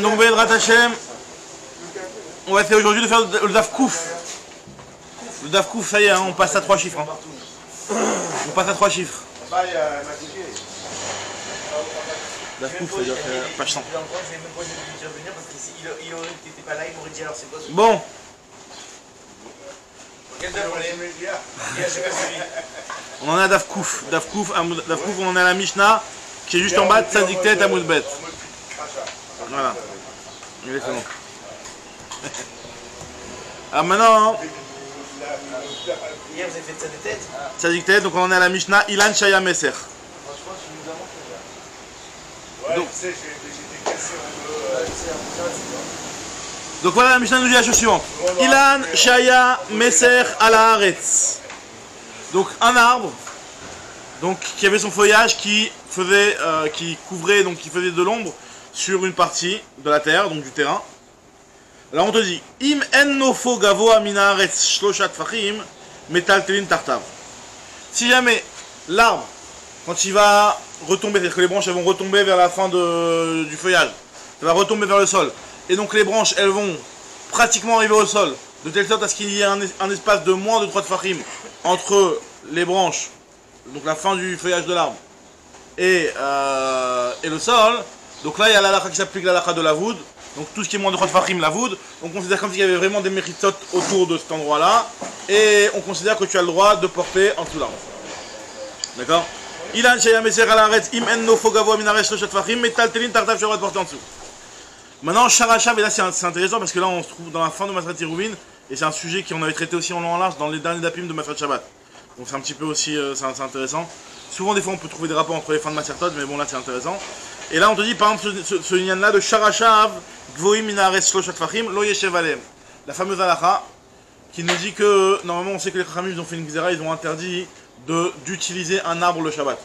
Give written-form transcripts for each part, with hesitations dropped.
Donc, Be'ezrat Hashem, on va essayer aujourd'hui de faire le Daf Kouf. Le Daf Kouf, ça y est, hein, on passe à 3 chiffres. Hein. On passe à 3 chiffres. Daf Kouf, c'est-à-dire page 100. Bon. On en a Daf Kouf. Daf Kouf, on en a la Mishnah qui est juste en bas de sa dictée à Moudbet. Voilà. Exactement. Alors maintenant, hier vous avez fait ça de tête. ça dictée, donc on en est à la Mishnah Ilan Shaya Meser. Donc voilà, la Mishnah nous dit la chose suivante. Ilan Shaya Meser ala Haaretz. Donc un arbre, donc qui avait son feuillage qui faisait, qui couvrait, donc qui faisait de l'ombre sur une partie de la terre, donc du terrain. Alors on te dit, im en nofo gavoa min haaretz shloshat tfachim metaltelin tartav. Si jamais l'arbre, quand il va retomber, c'est-à-dire que les branches elles vont retomber vers la fin du feuillage, ça va retomber vers le sol, et donc les branches elles vont pratiquement arriver au sol, de telle sorte à ce qu'il y ait un espace de moins de 3 tfachim entre les branches, donc la fin du feuillage de l'arbre, et le sol. Donc là il y a la halakha qui s'applique, la halakha de la voûte. Donc tout ce qui est moins de 3 tfachim, la voûte. On considère comme s'il y avait vraiment des méritot autour de cet endroit-là. Et on considère que tu as le droit de porter en dessous l'arbre. D'accord. Ilan shaya meser al haaretz im en nofo gavoa min haaretz shloshat tfachim metaltelin tartav, tu as le droit de porter en dessous. Maintenant, Sharachav, et là c'est intéressant parce que là on se trouve dans la fin de Masrat Yeruvin. Et c'est un sujet qu'on avait traité aussi en long en large dans les derniers dapim de Masrat Shabbat. Donc c'est un petit peu aussi c'est intéressant. Souvent des fois on peut trouver des rapports entre les fins de Masertot, mais bon là c'est intéressant. Et là on te dit par exemple ce lien là de Sharachav Gvoim min haaretz shloshat tfachim lo yeshev alem. La fameuse halakha qui nous dit que normalement on sait que les Chachamim ils ont fait une xéra, ils ont interdit d'utiliser un arbre le Shabbat.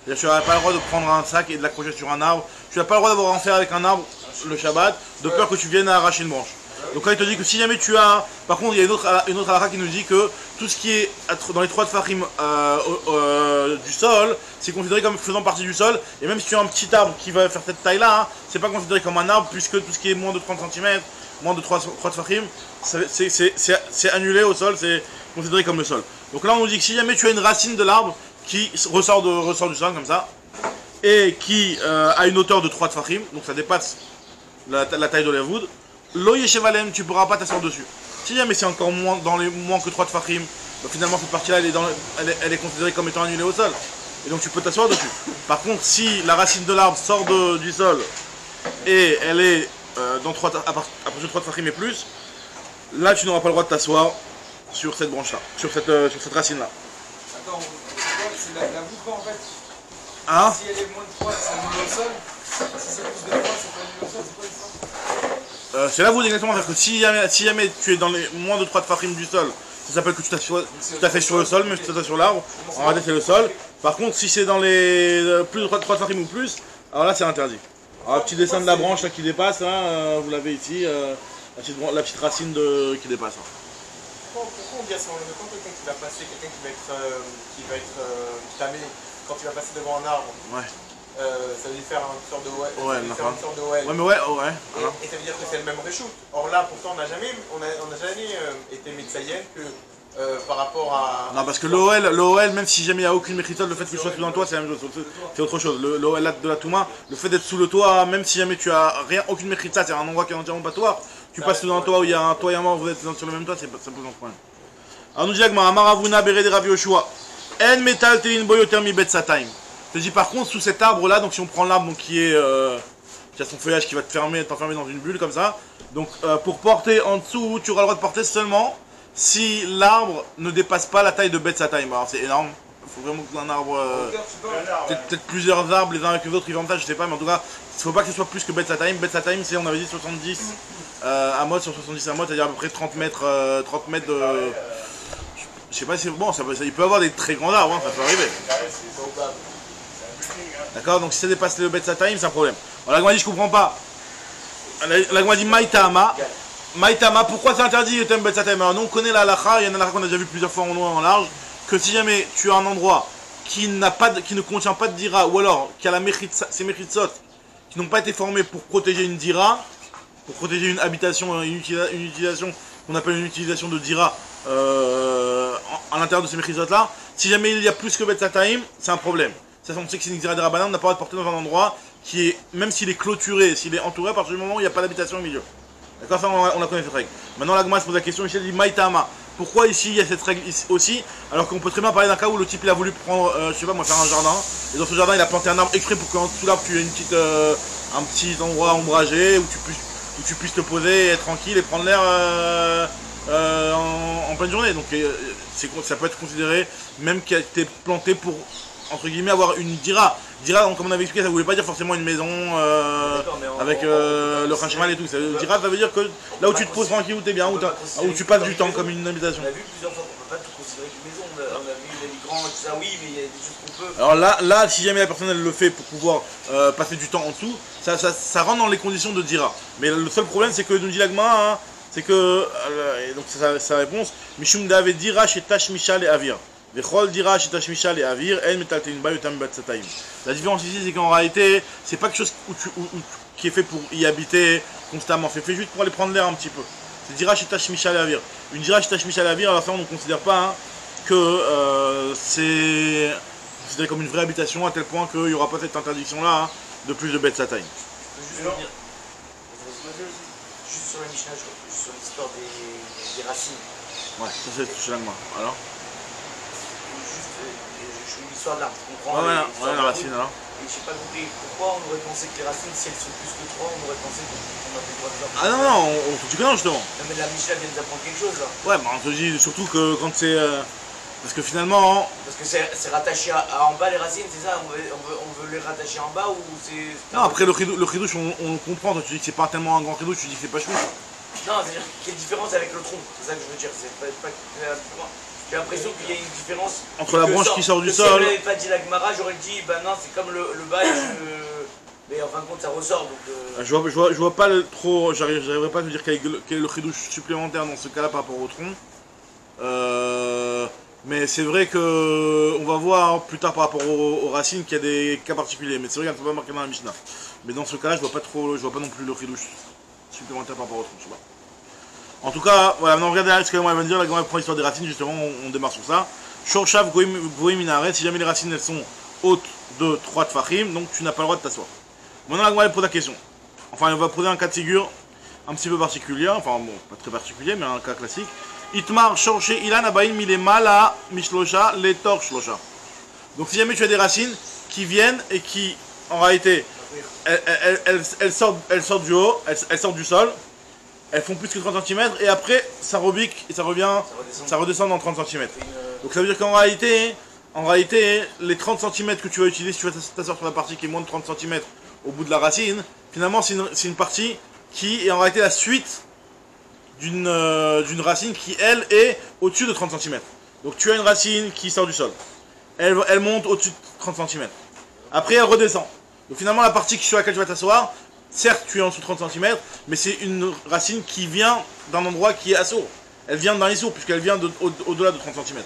C'est-à-dire que tu n'as pas le droit de prendre un sac et de l'accrocher sur un arbre. Tu n'as pas le droit d'avoir affaire avec un arbre le Shabbat, de peur que tu viennes à arracher une branche. Donc là il te dit que si jamais tu as... Par contre il y a une autre halakha qui nous dit que tout ce qui est dans les 3 tfachim du sol, c'est considéré comme faisant partie du sol. Et même si tu as un petit arbre qui va faire cette taille là, c'est pas considéré comme un arbre puisque tout ce qui est moins de 30 cm, moins de 3 tfachim, c'est annulé au sol, c'est considéré comme le sol. Donc là on nous dit que si jamais tu as une racine de l'arbre qui ressort du sol comme ça, et qui a une hauteur de 3 tfachim, donc ça dépasse la taille de la voûte, lo yeshev alem, tu ne pourras pas t'asseoir dessus. Si jamais c'est encore moins que 3 tfachim, bah finalement cette partie là elle est considérée comme étant annulée au sol. Et donc tu peux t'asseoir dessus. Par contre si la racine de l'arbre sort du sol et elle est à partir de 3 tfachim et plus, là tu n'auras pas le droit de t'asseoir sur cette branche là, sur cette racine là. Attends, c'est la voûte en fait. Hein? Si elle est moins de 3, c'est annulé au sol. Si c'est plus de 3, c'est pas annulé au sol, c'est quoi l'histoire? C'est là vous exactement, parce que si jamais tu es dans les moins de 3 tfachim du sol, ça s'appelle que tu t'as fait sur le sol, même si tu t'as sur l'arbre, en réalité c'est le sol. Par contre si c'est dans les plus de 3 tfachim ou plus, alors là c'est interdit. Alors le petit dessin de la branche là qui dépasse, là, vous l'avez ici, la petite racine qui dépasse. Hein. Pourquoi on dit à ce moment-là, quand quelqu'un qui va passer, quelqu'un qui va être tamé, quand il va passer devant un arbre, ouais. Ça veut dire faire une sorte de OL. Ouais, Ouais, mais ouais. Et ça veut dire que c'est le même reshoot. Or là, pourtant, on n'a jamais été médecayenne que par rapport à... Non, parce que l'OL, même si jamais il n'y a aucune méritole, le fait que tu sois sous un toit, c'est la même chose. C'est autre chose. L'OL de la Touma, le fait d'être sous le toit, même si jamais tu as aucune méritole, c'est un endroit qui est entièrement battoir, tu passes sous un toit où il y a un toit et un mort, vous êtes sur le même toit, ça pose un problème. Alors nous dit Agma, Amaravuna Bere de Rav Yoshua, En Metal Telin Boyoter Mi Bet Satayim. Je te dis par contre, sous cet arbre là, donc si on prend l'arbre qui a son feuillage qui va t'enfermer dans une bulle comme ça, donc pour porter en dessous, tu auras le droit de porter seulement si l'arbre ne dépasse pas la taille de Bet Satayim. Alors c'est énorme, il faut vraiment que un arbre, peut-être plusieurs arbres les uns avec les autres, ils vont ça, je sais pas, mais en tout cas, il ne faut pas que ce soit plus que Bet Satayim. Bet Satayim c'est, on avait dit 70 amot sur 70 amot, c'est-à-dire à peu près 30 mètres de... Je sais pas si c'est bon, il peut y avoir des très grands arbres, hein, ça peut arriver. D'accord, donc si ça dépasse le Bet Satayim, c'est un problème. Alors, la Gemara dit, je comprends pas. La Gemara dit, Maïtama. Maïtama, pourquoi c'est interdit le thème Bet Satayim? Alors, nous, on connaît la halakha, il y a une halakha qu'on a déjà vu plusieurs fois en long et en large, que si jamais tu as un endroit qui ne contient pas de dira, ou alors qui a ses méritsot, qui n'ont pas été formés pour protéger une dira, pour protéger une habitation, une utilisation qu'on appelle une utilisation de dira à l'intérieur de ces mechizot-là. Si jamais il y a plus que Betzataim, c'est un problème. Ça, on sait que c'est une dira de Rabbanan, on n'a pas le droit de porter dans un endroit qui est, même s'il est clôturé, s'il est entouré, à partir du moment où il n'y a pas d'habitation au milieu. D'accord, ça on la connaît cette règle. Maintenant la Gemara se pose la question, ici elle dit Maïtama. Pourquoi ici il y a cette règle ici aussi, alors qu'on peut très bien parler d'un cas où le type il a voulu prendre, je sais pas moi, faire un jardin, et dans ce jardin il a planté un arbre exprès pour qu'en dessous l'arbre tu aies une petite, un petit endroit ombragé où tu puisses te poser, être tranquille et prendre l'air en pleine journée. Donc ça peut être considéré même qu'il a été planté pour, entre guillemets, avoir une dira. Dira, comme on avait expliqué, ça voulait pas dire forcément une maison avec le Khashmal et tout. Dira, ça veut dire que là où tu te poses tranquille, où tu es bien, où tu passes du temps comme une habitation. On a vu plusieurs fois qu'on peut pas tout considérer qu'une maison. On a vu les migrants et tout ça, oui, mais il y a des choses qu'on peut. Alors là, si jamais la personne elle le fait pour pouvoir passer du temps en dessous, ça rentre dans les conditions de Dira. Mais le seul problème, c'est que nous dit l'Agma, hein, c'est que, et donc c'est sa réponse, Mishum Dave Dira chez Tashmishal et Avir. Vechol Dira chez Tashmishal et Avir, En Metaltein Bayotam Batsataim. La différence ici, c'est qu'en réalité, c'est pas quelque chose qui est fait pour y habiter constamment, c'est fait juste pour aller prendre l'air un petit peu. C'est Dira chez Tashmishal et Avir. Une Dira chez Tashmishal et Avir, alors ça on ne considère pas hein, que c'est considéré comme une vraie habitation à tel point qu'il n'y aura pas cette interdiction là hein, de plus de Batsataim. Juste sur la Mishnah, sur l'histoire des racines. Ouais, ça c'est touché l'agma. Alors Juste l'histoire de l'arbre, je comprends. ouais, la racine alors. Et je n'ai pas compris pourquoi on aurait pensé que les racines, si elles sont plus que 3, on aurait pensé qu'on avait le droit de leur. Ah non, on te dit que non justement. Non, mais la Mishnah vient nous apprendre quelque chose là. Ouais, bah on te dit surtout que quand c'est. Parce que finalement. Parce que c'est rattaché en bas les racines, c'est ça on veut les rattacher en bas ou c'est. Non, après le chidouche, on comprend. Toi tu dis que c'est pas tellement un grand chidouche, tu dis que c'est pas chou. Non, c'est-à-dire qu'il y a une différence avec le tronc, c'est ça que je veux dire. J'ai l'impression qu'il y a une différence. Entre la branche qui sort du sol. Si elle n'avait pas dit la Gemara, j'aurais dit, bah non, c'est comme le bas, mais en fin de compte, ça ressort. Donc, Je vois pas trop. J'arriverai pas à te dire quel est le chidouche supplémentaire dans ce cas-là par rapport au tronc. Mais c'est vrai que on va voir plus tard par rapport aux racines qu'il y a des cas particuliers. Mais c'est vrai qu'il ne faut pas marquer dans la Mishnah. Mais dans ce cas-là, je vois pas non plus le chidouche supplémentaire par rapport au tronc. Je sais pas. En tout cas, voilà, maintenant regardez ce que moi va dire, la Gemara prend l'histoire des racines, justement, on démarre sur ça. Shorshav goim minaret, si jamais les racines elles sont hautes de 3 tfachim, donc tu n'as pas le droit de t'asseoir. Maintenant la Gemara pose la question. Enfin, on va poser un cas de figure un petit peu particulier, enfin bon, pas très particulier, mais un cas classique. Itmar shorche ilan abaim milemala mishlosha letor shlosha. Donc si jamais tu as des racines qui viennent et qui, en réalité, elles sortent du haut, elles sortent du sol. Elles font plus que 30 cm et après ça rebique et ça redescend dans 30 cm. Donc ça veut dire qu'en réalité, les 30 cm que tu vas utiliser si tu vas t'asseoir sur la partie qui est moins de 30 cm au bout de la racine, finalement c'est une partie qui est en réalité la suite d'une racine qui elle est au-dessus de 30 cm. Donc tu as une racine qui sort du sol. Elle monte au-dessus de 30 cm. Après elle redescend. Donc finalement la partie sur laquelle tu vas t'asseoir, certes, tu es en dessous de 30 cm, mais c'est une racine qui vient d'un endroit qui est assourd. Elle vient d'un issour, puisqu'elle vient au-delà de 30 cm.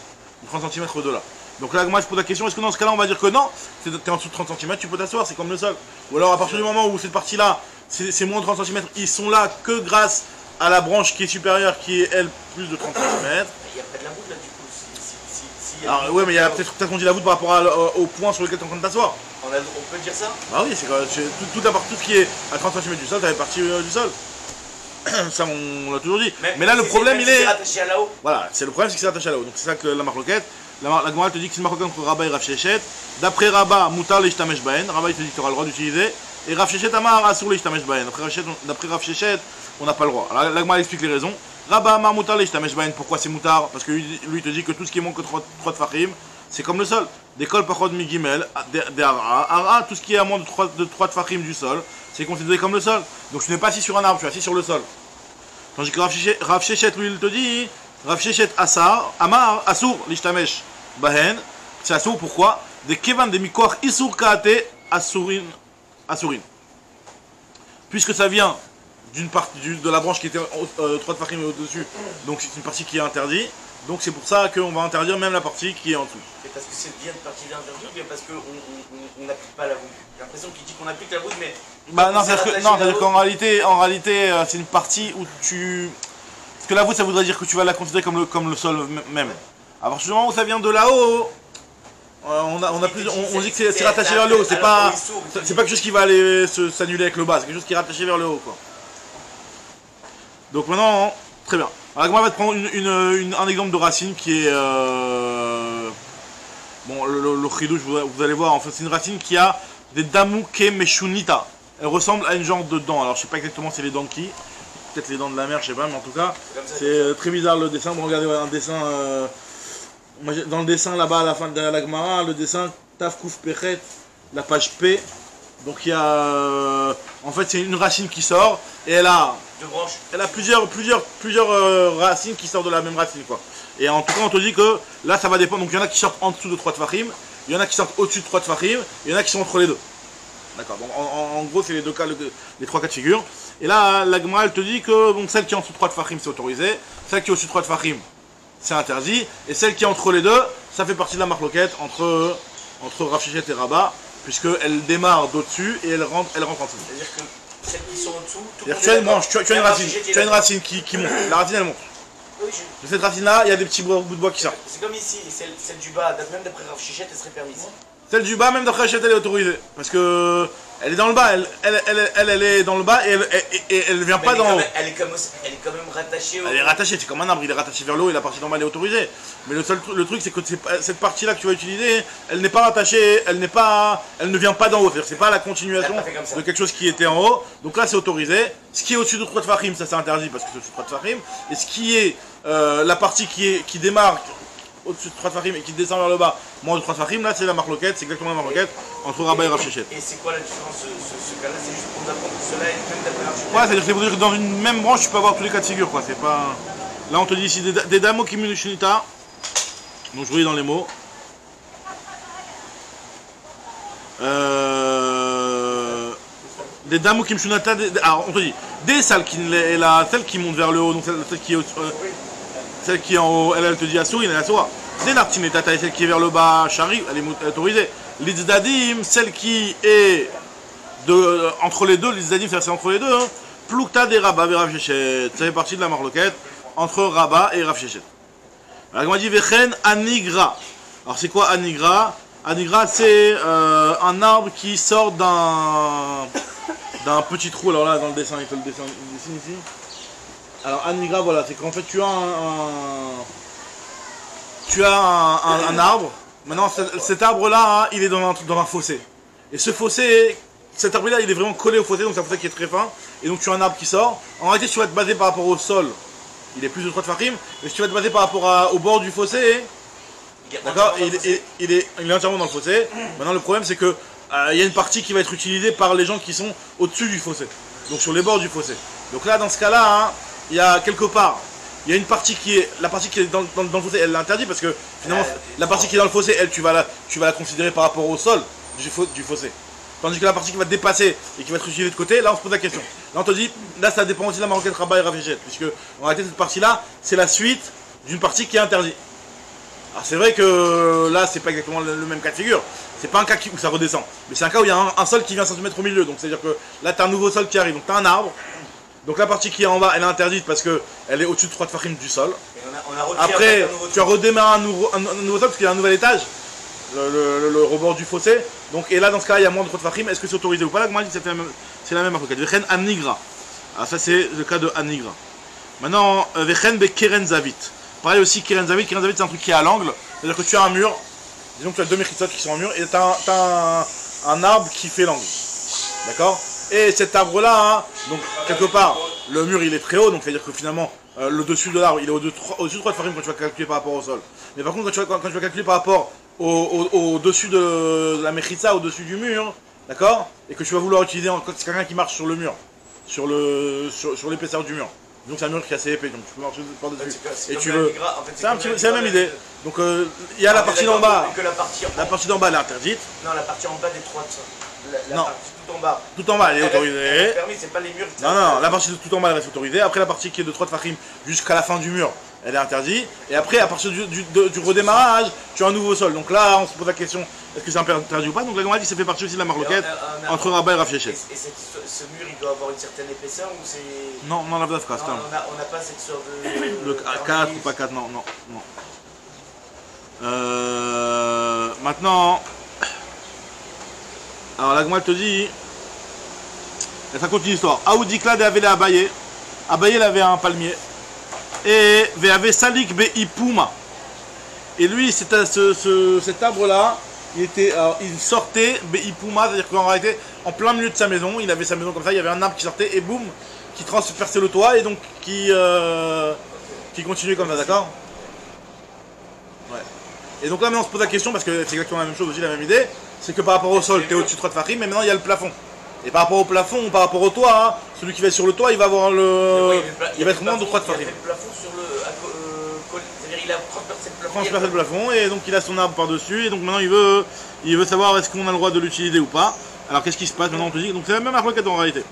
30 cm au-delà. Donc là, moi, je pose la question, est-ce que dans ce cas-là, on va dire que non, tu es en dessous de 30 cm, tu peux t'asseoir, c'est comme le sol. Ou alors, à partir du moment où cette partie-là, c'est moins de 30 cm, ils sont là que grâce à la branche qui est supérieure, qui est, elle, plus de 30 cm. Il y a pas de la voûte là, du coup. Alors, ouais, mais il y a peut-être qu'on dit la voûte par rapport au point sur lequel tu es en train de t'asseoir. On peut dire ça? Bah oui, c'est tout ce qui est à 30 cm du sol, ça fait partie du sol. Ça, on l'a toujours dit. Mais là, le problème, il est. C'est rattaché à là-haut. Voilà, le problème, c'est que c'est attaché à là-haut. Donc, c'est ça que la marloquette. La Gemara te dit que c'est une marloquette entre Rabat et Rav Sheshet. D'après Rabat, Moutar les Ishtamesh Baen. Rabat, il te dit que tu auras le droit d'utiliser. Et Rav Sheshet Amar, Asur les Ishtamesh Baen. D'après Rav Sheshet, on n'a pas le droit. Alors, la Gemara explique les raisons. Rabat Amar, Moutar les Ishtamesh Baen. Pourquoi c'est Moutar? Parce que lui, il te dit que tout ce qui est moins que 3 tfachim, c'est comme le sol. Des kol pachod migimel, des ara, tout ce qui est à moins de 3 tfachim du sol, c'est considéré comme le sol. Donc tu n'es pas assis sur un arbre, tu es assis sur le sol. Tandis que Rav Sheshet, lui, il te dit, Rav Sheshet Asar, Amar, Asur, l'Ishtamesh, Bahen, c'est Asur, pourquoi? Des kevan de mikoach Isur Kaate, Asurin. Puisque ça vient d'une partie de la branche qui était 3 tfachim au-dessus, donc c'est une partie qui est interdite. Donc c'est pour ça qu'on va interdire même la partie qui est en dessous. C'est parce que c'est bien de partie d'interdit ou bien parce qu'on n'applique pas la voûte? J'ai l'impression qu'il dit qu'on applique la voûte, mais. Bah non, c'est-à-dire qu'en réalité, c'est une partie où tu... Parce que la voûte, ça voudrait dire que tu vas la considérer comme le sol même. À partir du moment où ça vient de là-haut, on dit que c'est rattaché vers le haut. C'est pas quelque chose qui va aller s'annuler avec le bas, c'est quelque chose qui est rattaché vers le haut, quoi. Donc maintenant, très bien. Alors moi, je vais te prendre un exemple de racine qui est... Bon, le chidouche, vous allez voir, en fait, c'est une racine qui a des damouké meshunita. Elle ressemble à une genre de dent. Alors, je sais pas exactement c'est les dents de qui. Peut-être les dents de la mer, je sais pas, mais en tout cas, c'est très bizarre le dessin. Bon, regardez, un dessin... dans le dessin, là-bas, à la fin de la Gemara, le dessin Taf Kouf Pechet, la page P. Donc, il y a... en fait, c'est une racine qui sort, et elle a... Deux branches. Elle a plusieurs racines qui sortent de la même racine, quoi. Et en tout cas, on te dit que là, ça va dépendre. Donc, il y en a qui sortent en dessous de 3 tfachim, il y en a qui sortent au-dessus de 3 tfachim, il y en a qui sont entre les deux. D'accord. Donc, en gros, c'est les 3 cas de figure. Et là, la Gemara, elle te dit que donc, celle qui est en dessous de 3 tfachim, c'est autorisé. Celle qui est au-dessus de 3 tfachim, c'est interdit. Et celle qui est entre les deux, ça fait partie de la marloquette entre Rav Shechet et Rabat, puisqu'elle démarre d'au-dessus et elle rentre en dessous. C'est-à-dire que celles qui sont en dessous, tout Tu as une branche, tu as une racine qui monte. La racine, elle monte. Oui, De cette racine-là, il y a des petits bouts de bois qui sortent. c'est comme ici, celle du bas, même d'après Rav Shechet, elle serait permise. Celle du bas, même d'après Hachette, elle est autorisée. Parce que elle est dans le bas, elle est dans le bas et elle vient pas d'en haut. Elle est quand même rattachée au... Elle est rattachée, c'est comme un arbre, il est rattaché vers le haut et la partie d'en bas elle est autorisée. Mais le truc c'est que cette partie-là que tu vas utiliser, elle n'est pas rattachée, elle ne vient pas d'en haut. C'est-à-dire c'est pas la continuation de quelque chose qui était en haut. Donc là c'est autorisé. Ce qui est au-dessus de 3 tfachim, ça c'est interdit parce que c'est au-dessus de 3 tfachim. Et ce qui est la partie qui démarre au-dessus de 3 tfachim et qui descend vers le bas, moins de 3 tfachim, là c'est la marloquette, c'est exactement la marloquette entre Rabat et Rav Shechet. Et c'est quoi la différence, ce cas-là? C'est juste pour nous apprendre que cela est même d'après Rav Shechet. Ouais, c'est-à-dire que dans une même branche, tu peux avoir tous les cas de figure, quoi. C'est pas... Là, on te dit ici des damo kimunushinita. Donc, je relis dans les mots. Des damo kimunushinita. Alors, on te dit des salles celle qui monte vers le haut, donc celle qui est en haut, elle te dit Assourine, elle est Assoura. Des nartineta, celle qui est vers le bas, Shari, elle est autorisée. L'Itzdadim, celle qui est entre les deux, l'Itzdadim, c'est entre les deux, hein. Plukta des Rabat et Rav Shechet. Ça fait partie de la marloquette entre Rabat et Rav Shechet. Alors, on m'a dit Vechen Anigra. Alors, c'est quoi Anigra? Anigra, c'est un arbre qui sort d'un petit trou. Alors là, dans le dessin, il fait le dessin ici. Alors, Anigra, voilà, c'est qu'en fait, tu as un arbre. Maintenant, cet arbre-là, hein, il est dans un fossé. Et ce fossé, cet arbre-là, il est vraiment collé au fossé, donc c'est un fossé qui est très fin. Et donc, tu as un arbre qui sort. En réalité, tu vas te baser par rapport au sol. Il est plus de 3 tfachim. Mais si tu vas te baser par rapport au bord du fossé, d'accord, il est entièrement dans le fossé. Maintenant, le problème, c'est que il y a une partie qui va être utilisée par les gens qui sont au-dessus du fossé. Donc, sur les bords du fossé. Donc là, dans ce cas-là, hein, il y a quelque part, il y a une partie qui est, la partie qui est dans le fossé, elle l'interdit parce que finalement, la partie qui est dans le fossé, elle, tu vas la considérer par rapport au sol du fossé. Tandis que la partie qui va te dépasser et qui va être utilisée de côté, là on se pose la question. Là on te dit, là ça dépend aussi de la marloquette Rabat et Rav Shechet, puisque en réalité cette partie-là, c'est la suite d'une partie qui est interdite. Alors c'est vrai que là c'est pas exactement le même cas de figure, c'est pas un cas où ça redescend, mais c'est un cas où il y a un sol qui vient se mettre au milieu, donc c'est à dire que là tu as un nouveau sol qui arrive, donc tu as un arbre. Donc la partie qui est en bas, elle est interdite parce qu'elle est au-dessus de 3 tfachim du sol. Après, tu as redémarré un nouveau sol parce qu'il y a un nouvel étage, le rebord du fossé. Donc, et là, dans ce cas, il y a moins de 3 tfachim. Est-ce que c'est autorisé ou pas? Là, moi, c'est la même marloquette. Vechen Anigra. Alors ça, c'est le cas de Anigra. Maintenant, Vechen be Keren Zavit. Pareil aussi, Keren Zavit. Keren Zavit, c'est un truc qui est à l'angle. C'est-à-dire que tu as un mur. Disons que tu as 2 mechitsot qui sont en mur et tu as un arbre qui fait l'angle. D'accord? Et cet arbre-là, hein, donc quelque part, le mur il est très haut, donc c'est-à-dire que finalement, le dessus de l'arbre il est au-dessus de 3 tfachim quand tu vas calculer par rapport au sol. Mais par contre, quand tu vas calculer par rapport au-dessus de la mechitza, au-dessus du mur, d'accord, et que tu vas vouloir utiliser, c'est quelqu'un qui marche sur le mur, sur l'épaisseur du mur. Donc c'est un mur qui est assez épais, donc tu peux marcher par-dessus. Et tu veux. C'est la même idée. Donc il y a la partie d'en bas. La partie d'en bas elle est interdite. Non, la partie en bas des 3 la non. partie tout en bas. Tout en bas elle est autorisée. C'est pas les murs. Non, la partie tout en bas elle reste autorisée. Après la partie qui est de 3 tfachim jusqu'à la fin du mur, elle est interdite. Et après, à partir du redémarrage, tu as un nouveau sol. Donc là, on se pose la question, est-ce que c'est interdit ou pas? Donc la Gemara dit que ça fait partie aussi de la marloquette entre Rabat et Rav Sheshet. Et ce mur, il doit avoir une certaine épaisseur ou c'est... Non, non, la Vdafka, c'est on n'a pas cette sorte de... Le 4 ou pas 4, non, non, non. Maintenant, alors la Gemara te dit, et ça continue l'histoire. Aoudikla de Avele Abaye. Abaye, il avait un palmier. Et Veave Salik Be Ipuma. Et lui, cet arbre-là, il sortait Be Ipuma, c'est-à-dire qu'en réalité, en plein milieu de sa maison, il avait sa maison comme ça, il y avait un arbre qui sortait et boum, qui transperçait le toit et donc qui continuait comme ça, d'accord? Ouais. Et donc là, maintenant, on se pose la question, parce que c'est exactement la même chose aussi, la même idée, c'est que par rapport au sol, tu es au-dessus de 3 de Fahim, mais maintenant, il y a le plafond. Et par rapport au plafond, par rapport au toit, hein, celui qui va être sur le toit, il va avoir il va être moins de 3 de Fahim. Il a fait le plafond sur le... C'est-à-dire il a transpercé le plafond. Transpercé le plafond, et donc il a son arbre par-dessus, et donc maintenant il veut savoir est-ce qu'on a le droit de l'utiliser ou pas. Alors qu'est-ce qui se passe maintenant on te dit? Donc c'est la même arloquette en réalité.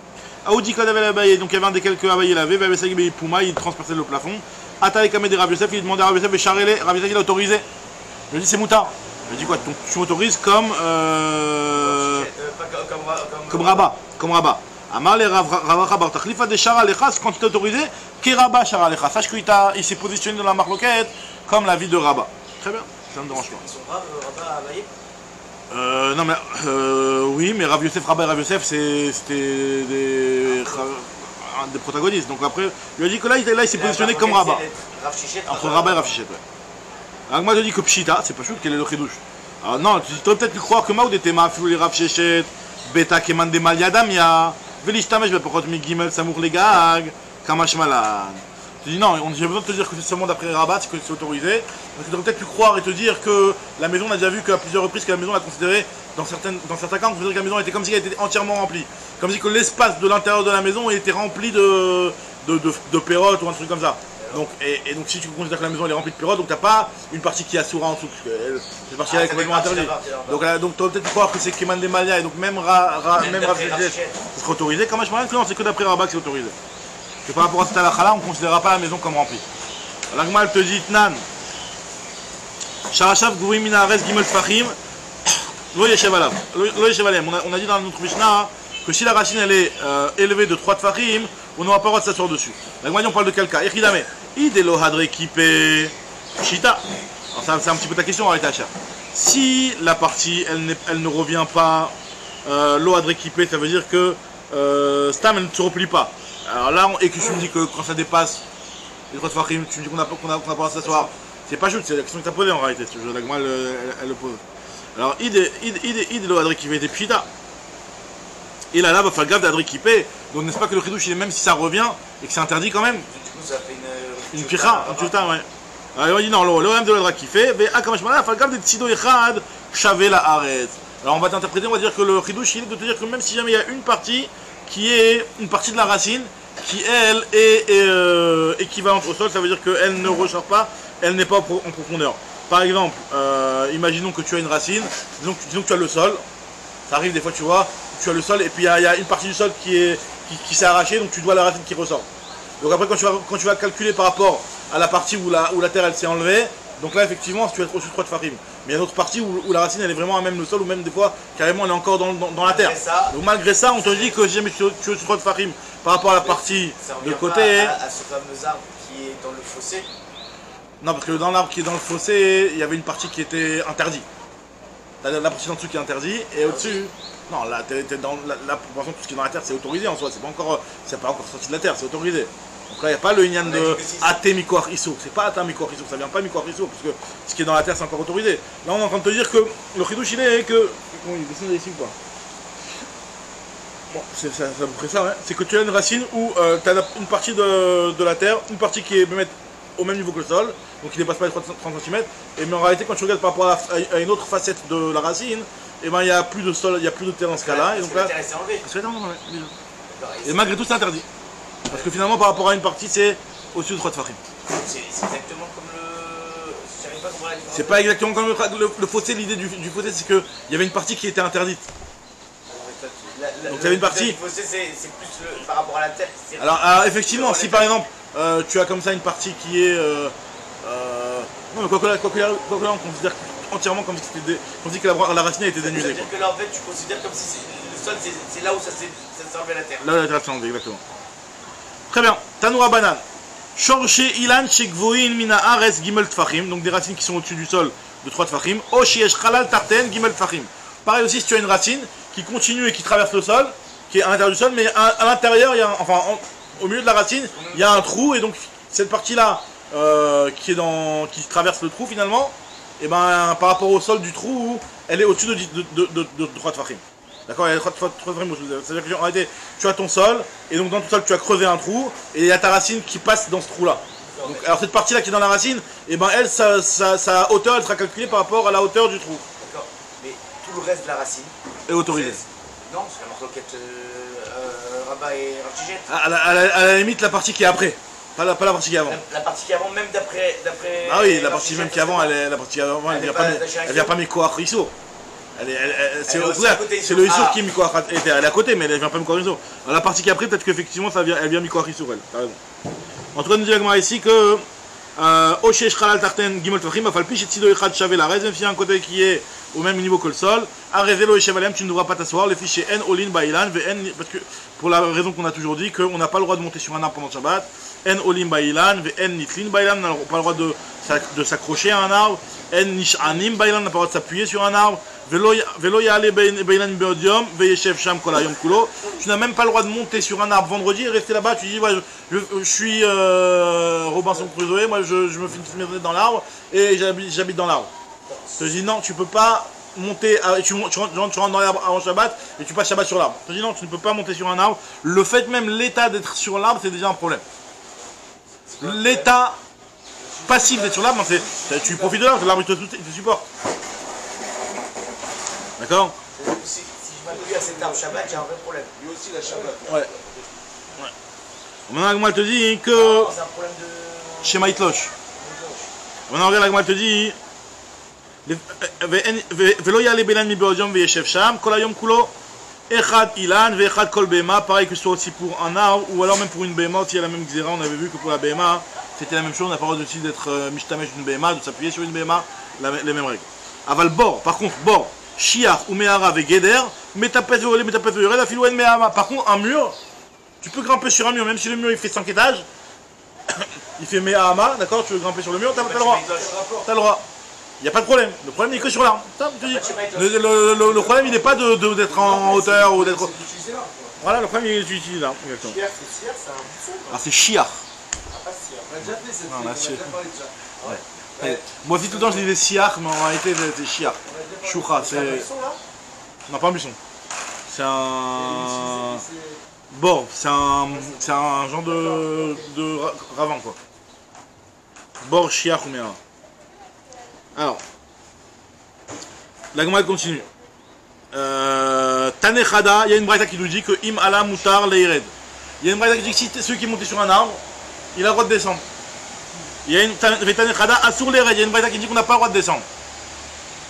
Aoudi Kod avait l'abaye, donc il y avait un des quelques abayés lavés, Puma, il transperçait le plafond. Ataï Kamé Rav Yosef, il demandait à Rav Yosef et Charélé, Rav Yosef il a autorisé. Je lui dis c'est moutard. Je lui dis quoi? Tu m'autorises comme Rabat. Comme Rabat. Amar les Ravacha Tachlifa de Shara Lechas, quand il t'a autorisé, Keraba Shara Lechas. Sache qu'il s'est positionné dans la marloquette comme la vie de Rabat. Très bien, ça ne me dérange pas. Ils sont braves, Rabat Abaye? Non mais oui, mais Rav Yosef, Rabat et Rav Yosef, c'était des protagonistes. Donc après, il lui a dit que là il s'est positionné comme Rabat. Entre Rabat et Rav Sheshet, ouais. Alors moi je dis que Pshita, c'est pas chou, quel est le chidouche? Alors non, tu aurais peut-être pu croire que Maoud était mafou les Rav Sheshet, Beta Keman de Maliadamia, Velishtamesh Bepokot Migimel Samour les Gag, Kamash Malan. Tu dis non, j'ai besoin de te dire que c'est seulement d'après Rabat, c'est que c'est autorisé. Donc tu aurais peut-être pu croire et te dire que la maison, on a déjà vu qu'à plusieurs reprises que la maison, on a considéré, dans certains cas, on considérait que la maison était comme si elle était entièrement remplie. Comme si que l'espace de l'intérieur de la maison était rempli de pérottes ou un truc comme ça. Donc, et donc si tu considères que la maison elle est remplie de pérottes, donc tu n'as pas une partie qui est assoura en dessous, parce que cette partie là est complètement interdite. Donc tu aurais peut-être pu croire que c'est Keman de Malia, et donc même Rav Sheshet serait autorisé. Comme je non, c'est que d'après Rabat que c'est autorisé. Que par rapport à cette halakha-là, on ne considérera pas la maison comme remplie. L'agma te dit Tnan, Sharashav Gourim Minares Gimel Fahim, Lo Yeshev Alav. On a dit dans notre Mishnah que si la racine elle est élevée de 3 Tfahim, on n'aura pas le droit de s'asseoir dessus. L'agma on parle de quel cas? Echidame, Idelo Hadre Kipe Shita. Alors c'est un petit peu ta question, arrête Hacha. Si la partie elle ne revient pas, Lo Hadre Kipe, ça veut dire que Stam elle ne se replie pas. Alors là, et que tu me dis que quand ça dépasse les 3 Tfahim, tu me dis qu'on n'a pas le droit de s'asseoir. C'est pas juste, c'est la question que tu as posée en réalité. La Gemara elle le pose. Alors, id lo adri kipe était pshita. Et là, va faire gaffe d'adri kipe. Donc, n'est-ce pas que le chidouche, il est même si ça revient et que c'est interdit quand même? Du coup, ça fait une picha, un tuta, ouais. Alors, il dit non, le même de l'adri kipe, mais à comme je m'en ai, faire gaffe d'être sido echad, chavé la arrête. Alors, on va t'interpréter, on va dire que le chidouche, il est de te dire que même si jamais il y a une partie qui est une partie de la racine, qui elle est équivalente au sol, ça veut dire qu'elle ne ressort pas, elle n'est pas en profondeur. Par exemple, imaginons que tu as une racine, disons que tu as le sol, ça arrive des fois tu vois, tu as le sol et puis il y a une partie du sol qui s'est arrachée, donc tu dois la racine qui ressort. Donc après quand tu vas calculer par rapport à la partie où la terre elle s'est enlevée, donc là effectivement tu vas être au-dessus de 3 de Fahim. Mais il y a une autre partie où la racine elle est vraiment à même le sol, ou même des fois carrément elle est encore dans la terre. Donc malgré ça on te dit que si jamais tu es au-dessus de 3 de Fahim par rapport à la partie de côté. À ce fameux arbre qui est dans le fossé. Non, parce que dans l'arbre qui est dans le fossé, il y avait une partie qui était interdite. La partie en dessous qui est interdite, et au-dessus, non, là, là, pour tout ce qui est dans la terre, c'est autorisé en soi, c'est pas encore sorti de la terre, c'est autorisé. Donc là, il n'y a pas le ignan de Ate Mikoach Issur, c'est pas Ate Mikoach Issur, ça vient pas Mikoach Issur, parce que ce qui est dans la terre, c'est encore autorisé. Là, on est en train de te dire que le chidouche, il est que. Comment il descend ici ou quoi? Bon, c'est à peu près ça, hein. C'est que tu as une racine où tu as une partie de la terre, une partie qui est au même niveau que le sol, donc il ne dépasse pas les 30 cm, et mais en réalité quand tu regardes par rapport à une autre facette de la racine, et ben il n'y a plus de sol, il n'y a plus de terre dans ce cas-là, et donc là, et malgré tout c'est interdit, parce que finalement par rapport à une partie c'est au-dessus de 3 Tfahim. C'est exactement comme le... J'arrive pas à comprendre la différence. C'est pas exactement comme le fossé, l'idée du fossé c'est qu'il y avait une partie qui était interdite. Donc il y avait une partie... Le fossé c'est plus par rapport à la terre. Alors effectivement, si par exemple tu as comme ça une partie qui est Non, mais quoi que là, on considère entièrement comme si c'était on dit que la racine a été dénudée. C'est-à-dire que là, en fait, tu considères comme si le sol, c'est là où ça s'est enlevé la terre. Là, la terre s'est enlevée, exactement. Très bien. Tanoura banane. Shorché ilan shekvoin mina ares gimel tfachim. Donc des racines qui sont au-dessus du sol de 3 tfachim. O shiesh chalal tarten gimel tfachim. Pareil aussi, si tu as une racine qui continue et qui traverse le sol, qui est à l'intérieur du sol, mais à l'intérieur, il y a au milieu de la racine, il y a un trou, et donc cette partie-là qui traverse le trou finalement, et ben par rapport au sol du trou, elle est au-dessus de 3 tfachim. D'accord, il y a 3 tfachim. C'est-à-dire que en réalité, tu as ton sol, et donc dans ton sol tu as creusé un trou, et il y a ta racine qui passe dans ce trou-là. Donc, alors cette partie-là qui est dans la racine, et ben elle, sa hauteur, elle sera calculée par rapport à la hauteur du trou. D'accord, mais tout le reste de la racine est autorisé. Non, c'est la marloquette Rabat et Rachiget. À la limite, la partie qui est après. Pas la partie qui est avant. La partie qui est avant, même d'après. Ah oui, la partie même qui est avant, elle vient pas Mikoach Risso. C'est le Issour qui est Mikoach. Elle est à côté, mais elle vient pas Mikoach Risso. La partie qui est après, peut-être qu'effectivement, elle vient Mikoach Risso, elle. T'as raison. En tout cas, nous dit la Gemara ici que. Oshesh Khalal Tarten Gimel Tfachim, Afalpi, Tido Echad Shavel Arez, même s'il y a un côté qui est au même niveau que le sol, Arezelo et Chevalem, tu ne devras pas t'asseoir, les fichiers N, Olin, Bailan, VN, parce que pour la raison qu'on a toujours dit, qu'on n'a pas le droit de monter sur un arbre pendant le Shabbat, N, Olin, Bailan, VN, Nitlin, Bailan, on n'a pas le droit de s'accrocher à un arbre, N, Nishanim, Bailan, n'a pas le droit de s'appuyer sur un arbre, Velo Yale Bailan Beodium, Veyeshev Sham Kolayom Kulo, tu n'as même pas le droit de monter sur un arbre vendredi et rester là-bas, tu dis, ouais, je suis Robinson Crusoe, moi je me fais une maison dans l'arbre et j'habite dans l'arbre. Je te dis non, tu peux pas monter, tu rentres dans l'arbre avant Shabbat et tu passes Shabbat sur l'arbre. Je te dis non, tu ne peux pas monter sur un arbre. Le fait même, l'état d'être sur l'arbre, c'est déjà un problème. L'état passif d'être sur l'arbre, tu profites de l'arbre, il te supporte. D'accord? Si je m'appuie à cet arbre Shabbat, il y a un vrai problème. Lui aussi, la Shabbat. Ouais. Maintenant, elle te dit que. C'est un problème de. Chez Maïtloch. Maintenant, regarde, elle te dit. Velo yale belan mi beodium veyeshev sham, kol hayom kulo, echad ilan veechad kol bema, pareil que ce soit aussi pour un arbre, ou alors même pour une bema, il y a la même xéra, on avait vu que pour la bema, c'était la même chose, on n'a pas le droit aussi d'être mishtamesh d'une bema, de s'appuyer sur une bema, les mêmes règles. Aval bor, par contre, bor, shiach ou mehara vegeder, metapet veolé, metapet veored, afilou en mehama. Par contre, un mur, tu peux grimper sur un mur, même si le mur il fait 5 étages, il fait mehama, d'accord, tu veux grimper sur le mur, t'as le droit. T'as le droit. Il n'y a pas de problème. Le problème il est que sur l'arbre. Le problème il n'est pas d'être en hauteur ou d'être. Voilà, le problème il est d'utiliser l'arbre. Exactement. Chiar, c'est un bousson. Ah, c'est chiar. On a déjà fait cette Non, fille, là, on a c'est- déjà parlé de ça. Ouais. Moi aussi tout le temps je disais siar, mais en réalité c'est chiar. Choucha, C'est un c'est. buisson là. Non, pas un buisson. C'est un. C'est- Bord, c'est un genre de ravin quoi. Bord, chiar ou mera. Alors, la Gemara continue. Tanechada, il y a une braïta qui nous dit que im ala mutar leired. Il y a une braïta qui dit que si celui qui est monté sur un arbre, il a le droit de descendre. Il y a une Tanechada asur leired. Il y a une braïta qui dit qu'on n'a pas le droit de descendre.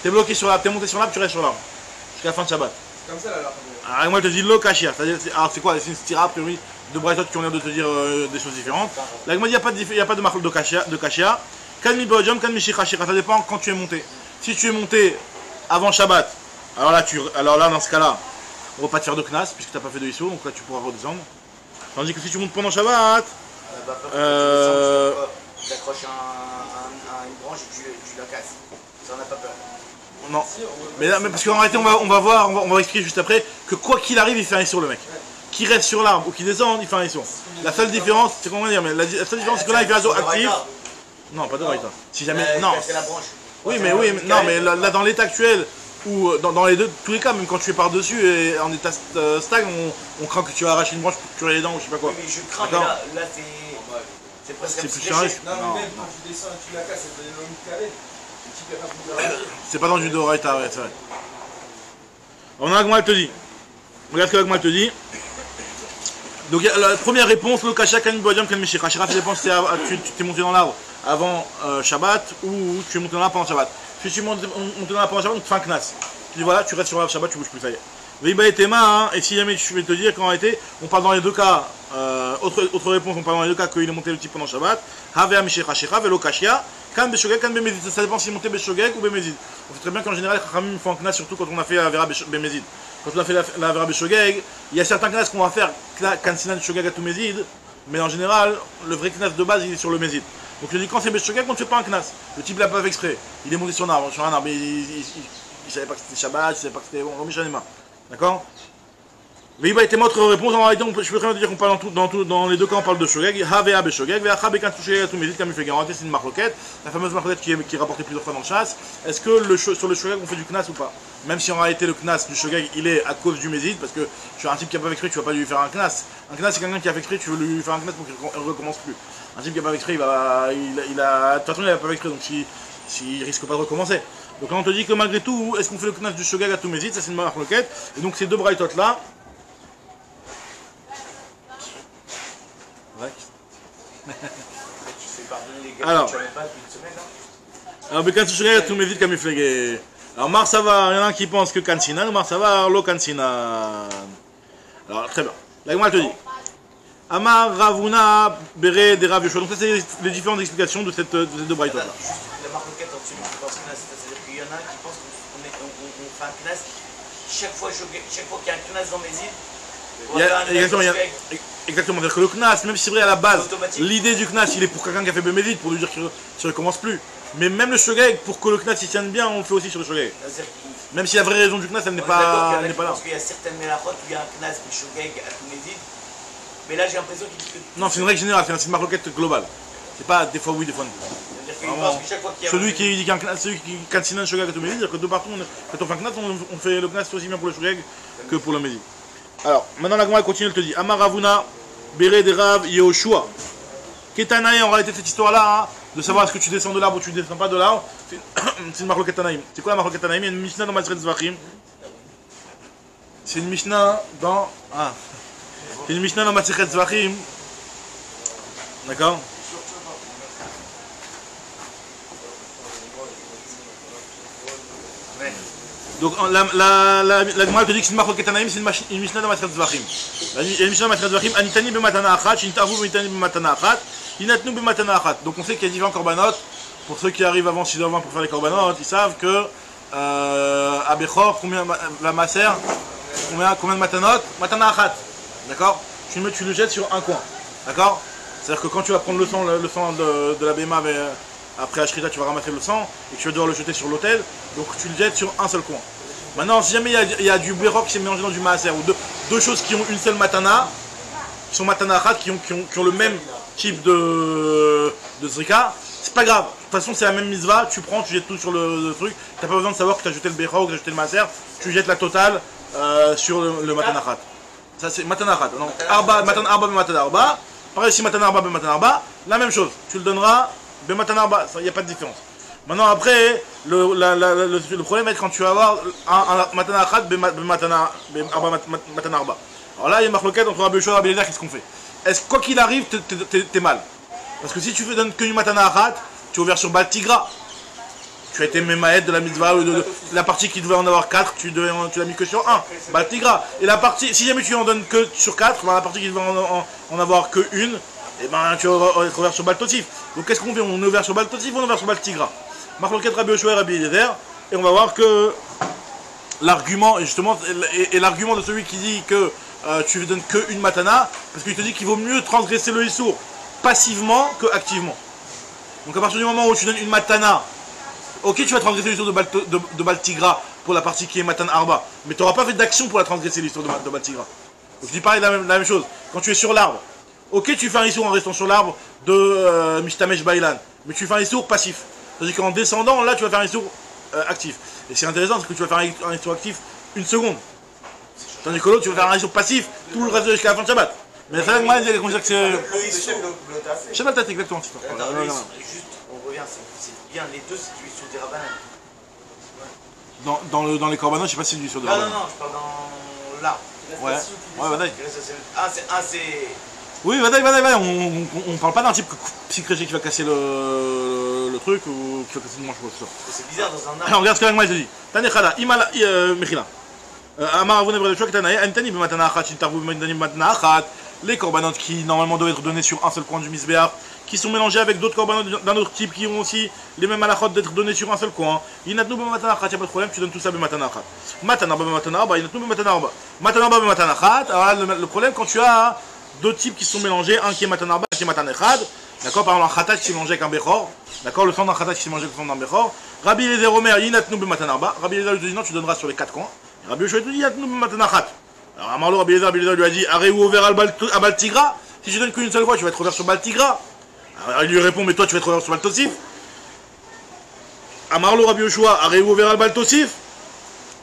T'es bloqué sur l'arbre, t'es monté sur l'arbre, tu restes sur l'arbre. Jusqu'à la fin de Shabbat. C'est comme ça là. Alors moi je te dis lo kashir, alors c'est quoi? C'est une stira a priori de braïtot qui ont l'air de te dire des choses différentes. Là moi il n'y a pas de marque de kashia. Kalmi bodium, kalmi shikashira, ça dépend quand tu es monté. Si tu es monté avant Shabbat, alors là dans ce cas-là, on va pas te faire de knas puisque tu n'as pas fait de issou, donc là tu pourras redescendre. Tandis que si tu montes pendant Shabbat, Tu accroches une branche et tu la casses. Ça, on n'a pas peur. non. Mais parce qu'en réalité on va expliquer juste après que quoi qu'il arrive il fait un issou le mec. Qui reste sur l'arbre ou qui descend, il fait un issou. La seule différence, c'est comment dire, mais la seule différence c'est que là il fait un issou actif. Non, pas de raïta. Si jamais. Non. C'est la branche. Oui, mais non, mais là dans l'état actuel, ou dans les deux, tous les cas, même quand tu es par-dessus et en état stag, on craint que tu vas arracher une branche pour que tu aies les dents ou je sais pas quoi. Oui, mais je crains, mais D'accord. là c'est presque un C'est petit plus un déchet. risque. Non, Non, mais même non. quand tu descends et tu la casses, ça te donne un carré. Tu peux pas pouvoir l'arracher. C'est pas dans du doraïta, ouais, c'est vrai. On a Agma, elle te dit. Regarde ce que Agma te dit. Donc la première réponse, le kasha kan bodium kan mishira. Shira, ça dépend si tu t'es monté dans l'arbre avant Shabbat ou tu es monté dans l'arbre pendant Shabbat. Si tu es monté dans l'arbre pendant Shabbat, on te fait un knas. Tu dis voilà, tu restes sur l'arbre Shabbat, tu bouges plus, ça y est. Viba et Tema, et si jamais je vais te dire qu'en réalité, on parle dans les deux cas, autre réponse, on parle dans les deux cas qu'il est monté le type pendant Shabbat. Havea mishira shira, velo kashia, Kan Beshogeg, Kan Bemezid. Ça dépend si monter Beshogeg ou Bemezid. On sait très bien qu'en général, les Chachamim font un Knas, surtout quand on a fait la Vera Bemezid. Quand on a fait la Vera Beshogeg, il y a certains Knas qu'on va faire Kan Sinan Shogeg à tout Mezid, mais en général, le vrai Knas de base, il est sur le Mezid. Donc je dis quand c'est Beshogeg, on ne fait pas un Knas. Le type l'a pas fait exprès. Il est monté sur un arbre, il savait pas que c'était Shabbat, il savait pas que c'était bon, d'accord. Viba était notre réponse. En réalité, je peux très bien dire qu'on parle dans les deux cas, on parle de Shogeg. Havea Beshogeg, Veacha Bekan Shogeg à tout Mezid, comme il fait garantir, c'est une marloquette. La fameuse marloquette qui est rapportée plusieurs fois dans le chasse. Est-ce que sur le Shogeg, on fait du Knas ou pas? Même si en réalité, le Knas du Shogeg, il est à cause du Mezid, parce que tu as un type qui n'a pas fait exprès, tu vas pas lui faire un Knas. Un Knas, c'est quelqu'un qui a fait exprès, tu veux lui faire un Knas pour qu'il ne recommence plus. Un type qui n'a pas fait exprès, de toute façon, il n'a pas fait exprès, donc s'il risque pas de recommencer. Donc là, on te dit que malgré tout, est-ce qu'on fait le Knas du Shogeg à tout Mezid? Ça, c'est une marloquette. Et donc, ces deux braïtot là. Alors, Bekan Shogeg tout Mezid comme il. Alors, Mar Savar, il y en a qui pense que Kansinan, ou Mar Savar, lo Kansinan. Alors, très bien. La Gemara te dit Amar Ravuna Bere de Rav Yoshua. Donc, ça, c'est les différentes explications de ces deux braïtot là. La marloquette en-dessus, qui pense Knas, c'est-à-dire qu'il y en a qui pensent qu'on fait un Knas. Chaque fois qu'il y a un Knas dans Mezid, exactement, c'est-à-dire que le Knas, même si c'est vrai à la base, l'idée du Knas, il est pour quelqu'un qui a fait Bemezid, pour lui dire qu'il ne recommence plus. Mais même le Shogeg, pour que le Knas il tienne bien, on le fait aussi sur le Shogeg. Même si la vraie raison du Knas, elle n'est pas là. Parce qu'il y a certaines Melachot où il y a un Knas du Shogeg à tout Mezid. Mais là, j'ai l'impression qu'il dit que. Non, c'est une règle générale, c'est une marloquette globale. C'est pas des fois oui, des fois non. Celui qui dit qu'un Knas, celui qui Kansinan Shogeg à tout Mezid, c'est-à-dire que de partout, quand on fait un Knas, on fait le Knas aussi bien pour le Shogeg que pour le Mezid. Alors, maintenant la Gemara continue, elle te dit Amar Ravuna, Bere de Rav Yehoshua. Ketanaï, en réalité, cette histoire-là, hein, de savoir est-ce que tu descends de l'arbre ou tu ne descends pas de l'arbre, c'est une marloquette Tanaïm. C'est quoi la marloquette Tanaïm? Il y a une Mishnah dans Maseret Zvachim. C'est une Mishnah dans. Ah. C'est une Mishnah dans Maseret Zvachim. D'accord? Donc la Gemara te dit que c'est une marloquette Tanaïm, c'est une Mishnah dans Maseret Zvachim. Il y a une Mishnah dans Maseret Zvachim, Anitani b'matana achat, Shintavu b'mitani b'matana achat, Inatnu b'matana achat. Donc on sait qu'il y a différents korbanot. Pour ceux qui arrivent avant 6h20 pour faire les korbanot, ils savent que à Bechor, combien la Maser, combien de matanot? Matana achat. D'accord? Tu le jettes sur un coin. D'accord? C'est-à-dire que quand tu vas prendre le sang de la Béma après Ashrita, tu vas ramasser le sang et tu vas devoir le jeter sur l'autel. Donc tu le jettes sur un seul coin. Maintenant, si jamais il y a du Bérok qui s'est mélangé dans du Maaser, ou deux choses qui ont une seule matana, qui sont matana achat, qui ont le même type de zrika, c'est pas grave. De toute façon, c'est la même mitzvah, tu prends, tu jettes tout sur le truc. T'as pas besoin de savoir que tu as jeté le Bérok, que tu as jeté le Maaser, tu jettes la totale sur le matana achat. Ça, c'est matana achat. Matana arba, matana arba. Pareil, si matana arba, matana arba, la même chose. Tu le donneras, matana arba, il n'y a pas de différence. Maintenant, après, le problème est quand tu vas avoir un matana achat, matana arba. Alors là, il y a une marloquette entre Rabbi Yoshua et Rabbi Eliezer, qu'est-ce qu'on fait? Est-ce quoi qu'il arrive, t'es mal? Parce que si tu donnes que une matana achat, tu es ouvert sur Baal Tigra. Tu as été mémaède de la mitzvah, la partie qui devait en avoir 4, tu l'as mis que sur 1. Baal Tigra. Et la partie, si jamais tu en donnes que sur 4, ben la partie qui devait en avoir que une, et ben tu vas être ouvert sur Baal Totif. Donc qu'est-ce qu'on fait? On est ouvert sur Baal Totif ou on est ouvert sur Baal Tigra? Marloquette Rabbi Yoshua et Rabbi Eliezer, et on va voir que l'argument, justement, et l'argument de celui qui dit que tu ne donnes qu'une matana, parce qu'il te dit qu'il vaut mieux transgresser le issour passivement que activement. Donc à partir du moment où tu donnes une matana, ok, tu vas transgresser l'issour de Baal Tigra pour la partie qui est matan arba, mais tu n'auras pas fait d'action pour la transgresser l'issour de Baal Tigra. Donc je dis pareil la même chose. Quand tu es sur l'arbre, ok, tu fais un issour en restant sur l'arbre de Mishtamesh Bailan, mais tu fais un issour passif. C'est-à-dire qu'en descendant, là, tu vas faire un issour actif. Et c'est intéressant parce que tu vas faire un issour actif une seconde. Tandis que l'autre, tu vas faire un issour passif tout le reste jusqu'à la fin de Shabbat. Mais ça, moi, je considère que c'est. Le issour, Shabbat, exactement. Juste, on revient, c'est bien les deux, c'est du issour des rabbins. Dans les korbanot, je sais pas si c'est du issour de rabbin. Non, je parle dans l'arbre. Ouais, Vadaï. C'est. Oui, Vadaï, on parle pas d'un type psychrégique qui va casser le truc ou qui va casser le manche. C'est bizarre dans un arbre. Alors, regarde ce que la Gemara te dit. Tanechada, Imala, Mechila. Amar Avune Brede Shua Ketanaï, Antani B'matana Achat, Shintarvu B'matana Achat. Les korbanot qui normalement doivent être donnés sur un seul coin du misbéar, qui sont mélangés avec d'autres korbanot d'un autre type qui ont aussi les mêmes halachot d'être donnés sur un seul coin. Yinatnu b'matanachat, il n'y a pas de problème, tu donnes tout ça b'matanachat. Matanarba b'matanarba, yinatnu b'matanarba. Matanarba b'matanachat, alors là, le problème quand tu as deux types qui sont mélangés, un qui est matanarba, un qui est matanechad, d'accord, par exemple un khatat qui s'est mangé avec un bechor, d'accord, le sang d'un khatat qui s'est mangé avec le sang d'un bechor. Rabbi Eliezer Omer, yinatnu b'matanarba, Rabbi Eliezer lui dit non, tu donneras sur les quatre coins. Rabbi Yoshua lui dit yinatnu b'matanachat. Alors Amarlo, Rabbi Eliezer lui a dit Areu ouvert à Baltigra, si je donne qu'une seule fois, tu vas être ouvert sur Baltigra. Alors il lui répond, mais toi tu vas être ouvert sur Baltosif. Amarlo, Rabbi Yoshua, Areu ouvert à Baltosif.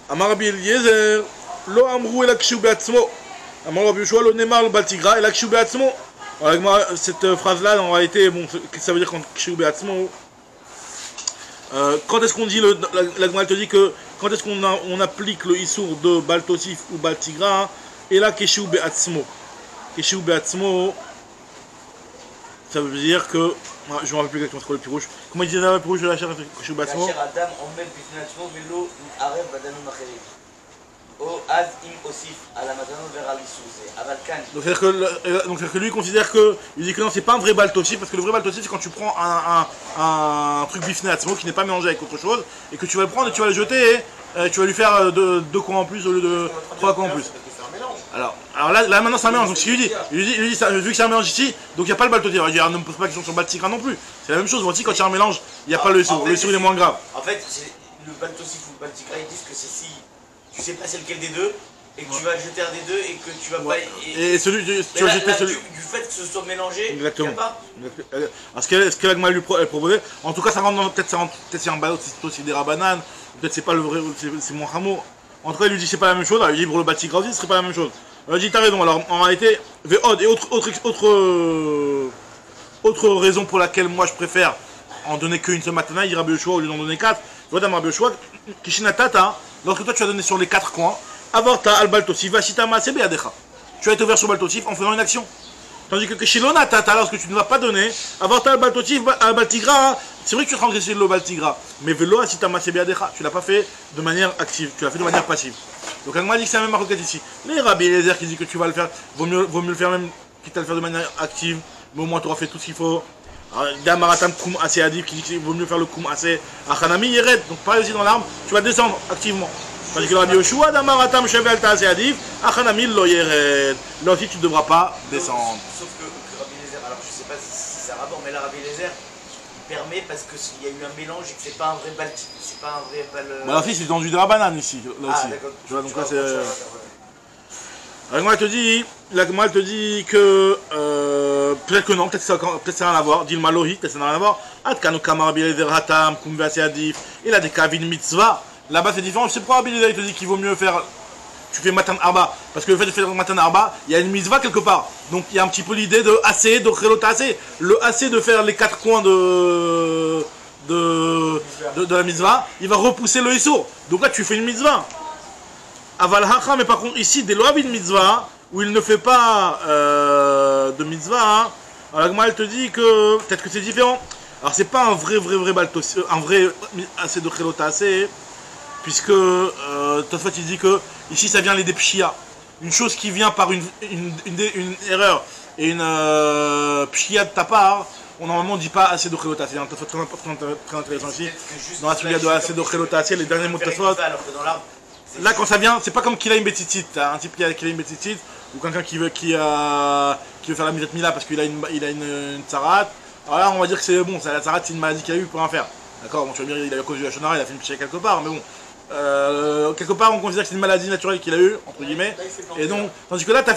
Amar Rabbi Eliezer, Lo amrou el akshu be'atzmo. Amar Rabbi Yoshua, Lo nemar le Baltigra el akshu be'atzmo. Alors cette phrase-là, en réalité, bon, qu'est-ce que ça veut dire quand akshu be'atzmo? Quand est-ce qu'on dit, la Gemara te dit que quand est-ce qu'on applique le issour de Baltosif ou Baltigra, et là Keshu Be'atzmo. Keshu Be'atzmo, ça veut dire que. Je ne me rappelle plus exactement ce que le pirouche. Comment il disait le pirouche de la chair Keshu Be'atzmo? Adam Omed Bifnatzmo Velo Arev Badanu Macherim. O Az Im Osif à la Madano vers Alissou, c'est Avalkan. Donc c'est-à-dire que lui considère que. Il dit que non, c'est pas un vrai Baltosif, parce que le vrai Baltosif c'est quand tu prends un truc bifné atzmo qui n'est pas mélangé avec autre chose, et que tu vas le prendre et tu vas le jeter, et tu vas lui faire deux coins en plus au lieu de 3 coins en plus. Alors là maintenant c'est un mélange, donc ce qu'il lui dit, vu que c'est un mélange ici, donc il n'y a pas le Baltosif. Il ne me pose pas question sur le Baltigra non plus. C'est la même chose, aussi quand il y a un mélange, il n'y a pas le sourd. Le sourd il est moins grave. En fait, le Baltosif ou le Baltigra, ils disent que c'est si tu sais pas c'est lequel des deux, et que tu vas jeter un des deux, et que tu vas pas. Et celui, tu vas jeter celui. Du fait que ce soit mélangé, exactement. Il y a pas. Alors ce que la Gemara lui proposait, en tout cas ça rentre dans. Peut-être c'est un balot, c'est aussi des rabananes, peut-être c'est pas le vrai, c'est moins hameau. En tout cas il lui dit c'est pas la même chose, alors, il dit pour le Baltigra aussi ce serait pas la même chose. Alors il dit t'as raison, alors en réalité, Véhod et autre raison pour laquelle moi je préfère en donner qu'une seule matana, il dit Rabbi Yoshua au lieu d'en donner 4. Véhod Rabbi Yoshua, Kishinatata, lorsque toi tu as donné sur les 4 coins, Avorta al Baltosif, Vashita Maase Be'adecha. Tu as été ouvert sur Baltosif en faisant une action. Tandis que Kishilona Tata, lorsque tu ne vas pas donner, Avorta al Baltosif, al Baltigra, c'est vrai que tu as transgressé le Baltigra, mais Velo Asita Maase Be'adecha, tu l'as pas fait de manière active, tu l'as fait de manière passive. Donc elle m'a dit que c'est la même marque ici. Les Rabbi Eliezer qui dit que tu vas le faire, vaut mieux le faire même, quitte à le faire de manière active, mais au moins tu auras fait tout ce qu'il faut. Damaratam Koum Assez Adif qui dit qu'il vaut mieux faire le Koum Assez Achanami Yered, donc pareil aussi dans l'arbre, tu vas descendre activement. Tandis que le Rabbi Yoshua, Damaratam Shevel Assez Adif, Achanami Lo Yered. Là aussi tu ne devras pas descendre. Sauf que Rabbi Eliezer, alors je sais pas si c'est rapport, mais là Rabbi Eliezer permet parce qu'il y a eu un mélange et que c'est pas un vrai balti, c'est pas un vrai bal. Bah là aussi c'est dans du rabanan ici, là aussi. Tu vois, donc là c'est. La Gemara te dit que peut-être que non, peut-être ça n'a rien à voir. Dilma Lohi, peut-être ça n'a rien à voir. Adkanu Kamar Rabbi Eliezer Hatam, Kumve Assez Adif. Il a des kavin mitzvah. Là-bas c'est différent. Je sais pourquoi Rabbi Eliezer te dit qu'il vaut mieux faire. Tu fais Matan Arba. Parce que le fait de faire Matan Arba, il y a une mitzvah quelque part. Donc il y a un petit peu l'idée de assez, de Khelota assez. Le assez de faire les 4 coins de la mitzvah, il va repousser le Issour. Donc là tu fais une mitzvah. Aval hacha, mais par contre ici, des lois de mitzvah, où il ne fait pas de mitzvah, alors la Gemara elle te dit que peut-être que c'est différent. Alors c'est pas un vrai baltos, un vrai assez de chelota assez, puisque Tosfot il dit que ici ça vient les pshia. Une chose qui vient par une erreur et une pshia de ta part, on normalement dit pas assez de chelota assez. C'est un Tosfot très intéressant ici. Dans la sugia de assez de chelota assez, les derniers mots de Tosfot. Là, quand ça vient, c'est pas comme qu'il a une bêtitite, un type qui a une bêtitite, ou quelqu'un qui veut faire la misette mila parce qu'il a une tsarat. Alors là, on va dire que c'est bon, la tsarat c'est une maladie qu'il a eu pour rien faire. D'accord, bon, tu vas me dire, il a eu à cause du Hachonara, il a fait une piché quelque part, mais bon. Quelque part, on considère que c'est une maladie naturelle qu'il a eu, entre guillemets. Et donc, tandis que là, tu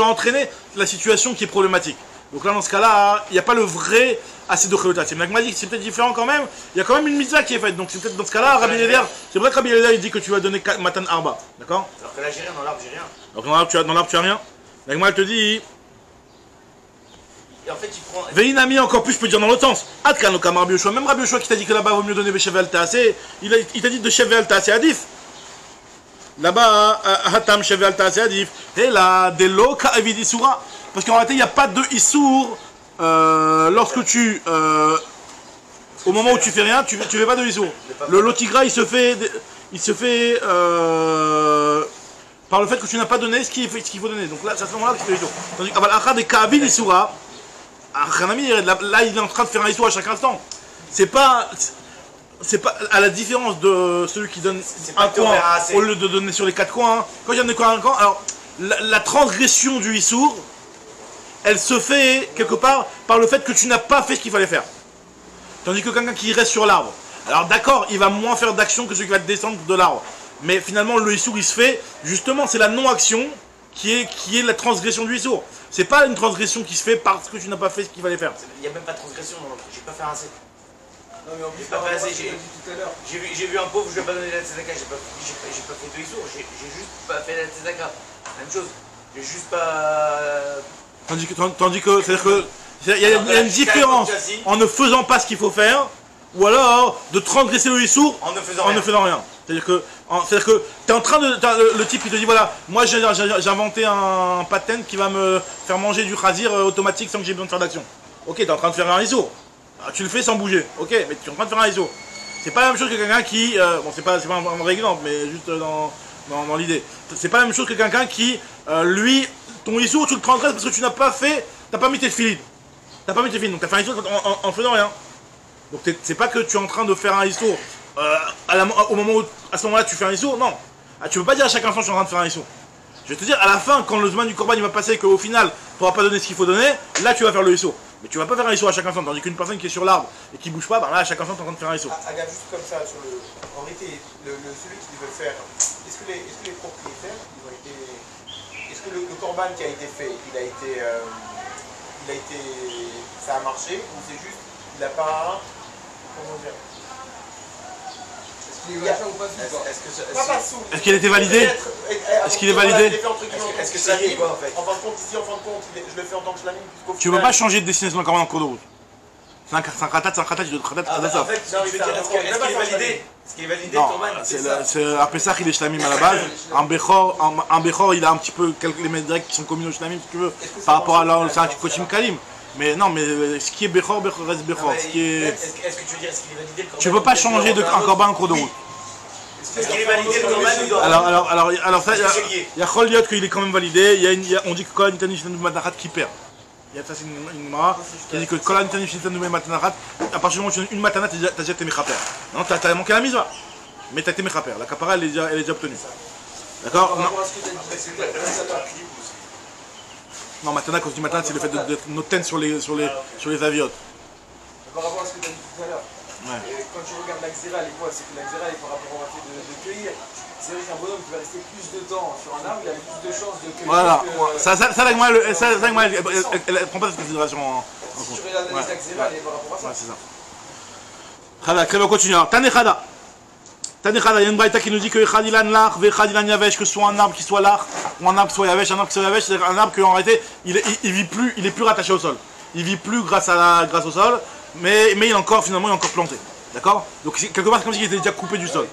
as entraîné la situation qui est problématique. Donc là, dans ce cas-là, il n'y a pas le vrai assez de chelota. C'est m'a dit que c'est peut-être différent quand même. Il y a quand même une mitzvah qui est faite. Donc c'est peut-être dans ce cas-là, Rabbi Eliezer, c'est vrai que Rabbi Eliezer il dit que tu vas donner Matan Arba. D'accord? Alors que là j'ai rien, dans l'arbre j'ai rien. Donc dans l'arbre tu as rien. La Gemara elle te dit. Et en fait il prend. Veinami encore plus, je peux dire dans l'autre sens. Adkanu Kamar Rabbi Yoshua. Même Rabbi Yoshua qui t'a dit que là-bas vaut mieux donner Shevel Taaseh. Il t'a dit de Shevel Taaseh Adif. Là-bas, Hatam Shevel Taaseh Adif. Et là, des loka avidisura. Parce qu'en réalité, il n'y a pas de issour lorsque tu. Au moment où tu fais rien, tu fais pas de issour. Le lotigra, il se fait par le fait que tu n'as pas donné ce qu'il faut donner. Donc là, c'est à ce moment-là que tu fais l'issour. Tandis que Aval Acha des Ka'avin Issoura, Hanami, là, il est en train de faire un issour à chaque instant. C'est pas à la différence de celui qui donne un coin au lieu de donner sur les 4 coins. Hein. Quand il donne un coin, alors la transgression du issour, elle se fait quelque part par le fait que tu n'as pas fait ce qu'il fallait faire. Tandis que quelqu'un qui reste sur l'arbre, alors d'accord, il va moins faire d'action que celui qui va descendre de l'arbre. Mais finalement, le issour, il se fait, justement, c'est la non-action qui est la transgression du issour. C'est pas une transgression qui se fait parce que tu n'as pas fait ce qu'il fallait faire. Il n'y a même pas de transgression, non, j'ai pas fait assez. Non, mais en plus, J'ai pas fait assez, tout à l'heure. j'ai vu un pauvre, je lui ai pas donné la tzedaka, j'ai pas fait de issour, j'ai juste pas fait la tzedaka. Même chose, j'ai juste pas... Tandis que c'est-à-dire que il y a une différence en ne faisant pas ce qu'il faut faire, ou alors de transgresser le issour en ne faisant rien. C'est-à-dire que tu es en train de... Le type il te dit voilà, moi j'ai inventé un patent qui va me faire manger du khazir automatique sans que j'ai besoin de faire d'action. Ok, tu es en train de faire un issour. Tu le fais sans bouger, ok, mais tu es en train de faire un issour. C'est pas la même chose que quelqu'un qui... bon, c'est pas un vrai exemple, mais juste dans l'idée. C'est pas la même chose que quelqu'un qui, lui, ton issour, tu le transgresses parce que tu n'as pas fait... T'as pas mis tes filines. T'as pas mis tes filines, donc t'as fait un issour en faisant rien. Donc c'est pas que tu es en train de faire un issour au moment où, à ce moment-là, tu fais un issour, non. Tu peux pas dire à chaque instant je suis en train de faire un issour. Je vais te dire, à la fin, quand le zman du korban il va passer, qu'au final, tu n'auras pas donné ce qu'il faut donner, là tu vas faire le issour. Mais tu vas pas faire un issour à chaque instant, tandis qu'une personne qui est sur l'arbre et qui bouge pas, ben là à chaque instant tu es en train de faire un issour. Regarde juste comme ça, en réalité, celui qui veut faire, est-ce que les propriétaires, ils ont été, est-ce que le korban qui a été fait, ça a marché, ou c'est juste, il n'a pas, comment dire, est-ce qu'il a été validé? Est-ce qu'il est validé? Est-ce que ça y est quoi en fait? En fin de compte, ici, je le fais en tant que shlamim. Tu ne peux pas changer de destination d'un korban en cours de route. C'est un khatat, tu dois khatat, ça. En fait, est-ce qu'il est validé? Est-ce qu'il est validé le korban? À Pessah il est shlamim à la base. En Bechor, il a un petit peu quelques éléments directs qui sont communs au shlamim si tu veux, par rapport à là, c'est un kochim kalim. Mais non, mais ce qui est Bechor reste Bechor. Est-ce que tu veux dire, est-ce qu'il est validé le korban? Tu ne peux pas changer un korban en cours de route. Est-ce qu'il est validé le korban? Alors ça, il y a Chol Liot qu'il est quand même validé. On dit que Kol Nitani Shintan Matnachat qui perd. Il y a ça, c'est une mara qui dit que Kol Nitani Shintan Matnachat, à partir du moment où tu donnes une matanat, tu as déjà été mechaper. Non, tu as manqué la mise, mais tu as été mechaper. La kapara, elle est déjà obtenue. D'accord? Non, matana, quand je dis matana, c'est le fait d'être noten sur les aviotes. Par rapport à ce que tu as dit tout à l'heure, quand tu regardes la xéra, c'est que la xéra est par rapport au fait de cueillir. C'est vrai qu'un bonhomme qui va rester plus de temps sur un arbre, il a plus de chances de cueillir. Voilà, elle prend pas cette considération en compte. Si tu regardes la xéra, elle est par rapport à ça. Ouais, c'est ça. Khada, très bien, continuons. Tanechada. Tanechada, il y a une braïta qui nous dit que Khadilan lach, Khadilan yavesh, que ce soit un arbre qui soit lach, ou un arbre qui soit yavesh, un arbre qui soit yavesh, c'est un arbre qui en réalité, il vit plus, il est plus rattaché au sol. Il vit plus grâce au sol, mais il est encore planté. D'accord? Donc quelque part c'est comme s'il était déjà coupé du sol.